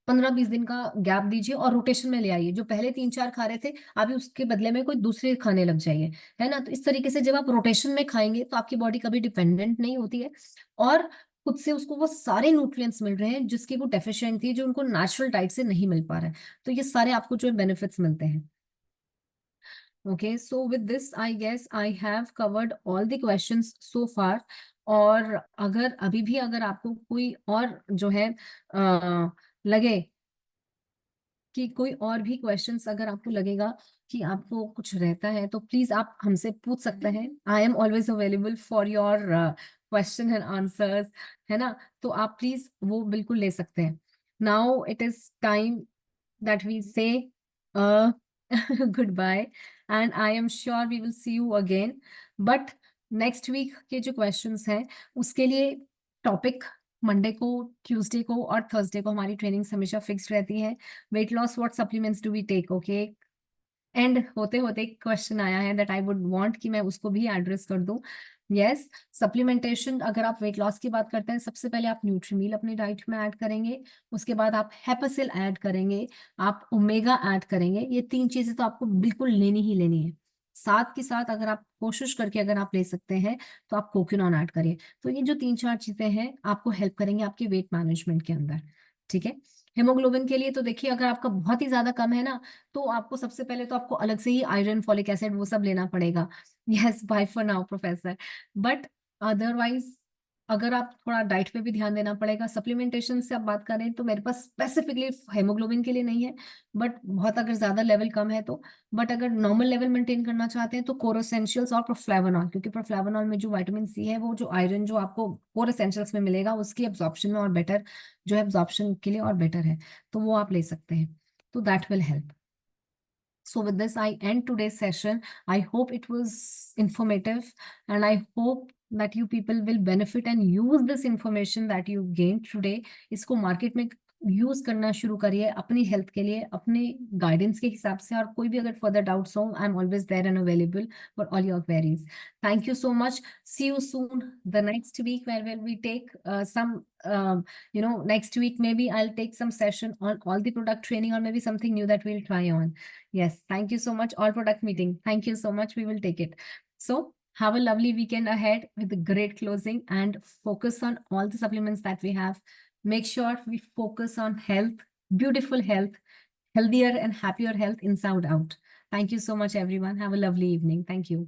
15-20 दिन का गैप दीजिए और रोटेशन में ले आइए, जो पहले 3-4 खा रहे थे अभी उसके बदले में कोई दूसरे खाने लग जाइए, है ना। तो इस तरीके से जब आप रोटेशन में खाएंगे तो आपकी बॉडी कभी डिपेंडेंट नहीं होती है, और खुद से उसको वो सारे न्यूट्रिएंट्स मिल रहे हैं जिसकी वो डेफिशिएंट थी, जो उनको नेचुरल डाइट से नहीं मिल पा रहा है। तो ये सारे आपको जो बेनिफिट्स मिलते हैं। Okay, so with this I guess I have covered all the questions so far. और अगर अभी भी अगर आपको कोई और जो है लगे कि कोई और भी क्वेश्चंस, अगर आपको लगेगा कि आपको कुछ रहता है, तो प्लीज आप हमसे पूछ सकते हैं। आई am always available for your question and answers, है ना। तो आप प्लीज वो बिल्कुल ले सकते हैं। Now it is time that we say uh, goodbye, and I am sure we will see you again. But next week के जो questions हैं उसके लिए टॉपिक मंडे को, ट्यूसडे को और थर्सडे को हमारी ट्रेनिंग्स हमेशा फिक्स रहती है। Weight loss what supplements do we take, okay. And होते होते एक क्वेश्चन आया है दैट आई वुड वांट कि मैं उसको भी एड्रेस कर दूं। यस, सप्लीमेंटेशन अगर आप वेट लॉस की बात करते हैं, सबसे पहले आप न्यूट्रीमील अपनी डाइट में ऐड करेंगे, उसके बाद आप हेपासिल ऐड करेंगे, आप ओमेगा ऐड करेंगे। ये 3 चीजें तो आपको बिल्कुल लेनी ही लेनी है। साथ के साथ अगर आप कोशिश करके अगर आप ले सकते हैं तो आप कोक्यूनॉन ऐड करिए। तो ये जो 3-4 चीजें हैं आपको हेल्प करेंगे आपके वेट मैनेजमेंट के अंदर। ठीक है। हेमोग्लोबिन के लिए तो देखिए, अगर आपका बहुत ही ज्यादा कम है ना, तो आपको सबसे पहले तो आपको अलग से ही आयरन, फॉलिक एसिड वो सब लेना पड़ेगा। Yes, bye for now professor. But otherwise अगर आप थोड़ा डाइट पे भी ध्यान देना पड़ेगा। सप्लीमेंटेशन से आप बात करें तो मेरे पास स्पेसिफिकली हेमोग्लोबिन के लिए नहीं है, बट बहुत अगर ज्यादा लेवल कम है तो। बट अगर नॉर्मल लेवल मेंटेन करना चाहते हैं तो कोर एसेंशियल्स और प्रोफ्लेवोनॉल, क्योंकि प्रोफ्लेवोनॉल में जो विटामिन सी है वो जो आयरन जो आपको कोर एसेंशियल्स में मिलेगा उसकी एब्जॉर्प्शन में और बेटर, जो है एब्जॉर्प्शन के लिए और बेटर है, तो वो आप ले सकते हैं। तो that will help. So with this, I end today's session. I hope it was informative, and I hope that you people will benefit and use this information that you gained today. इसको market में use करना शुरू करिए अपनी health के लिए, अपने guidance के हिसाब से। और कोई भी अगर फर्दर डाउट्स हो, I am always there and available for all your queries. Thank you so much. See you soon the next week, where will we take some next week maybe I'll take some session on all the product training, or maybe something new that we'll try on. Yes, thank you so much. All product meeting. Thank you so much. We will take it. So have a lovely weekend ahead with a great closing, and focus on all the supplements that we have. Make sure we focus on health, beautiful health, healthier and happier health inside out. Thank you so much, everyone. Have a lovely evening. Thank you.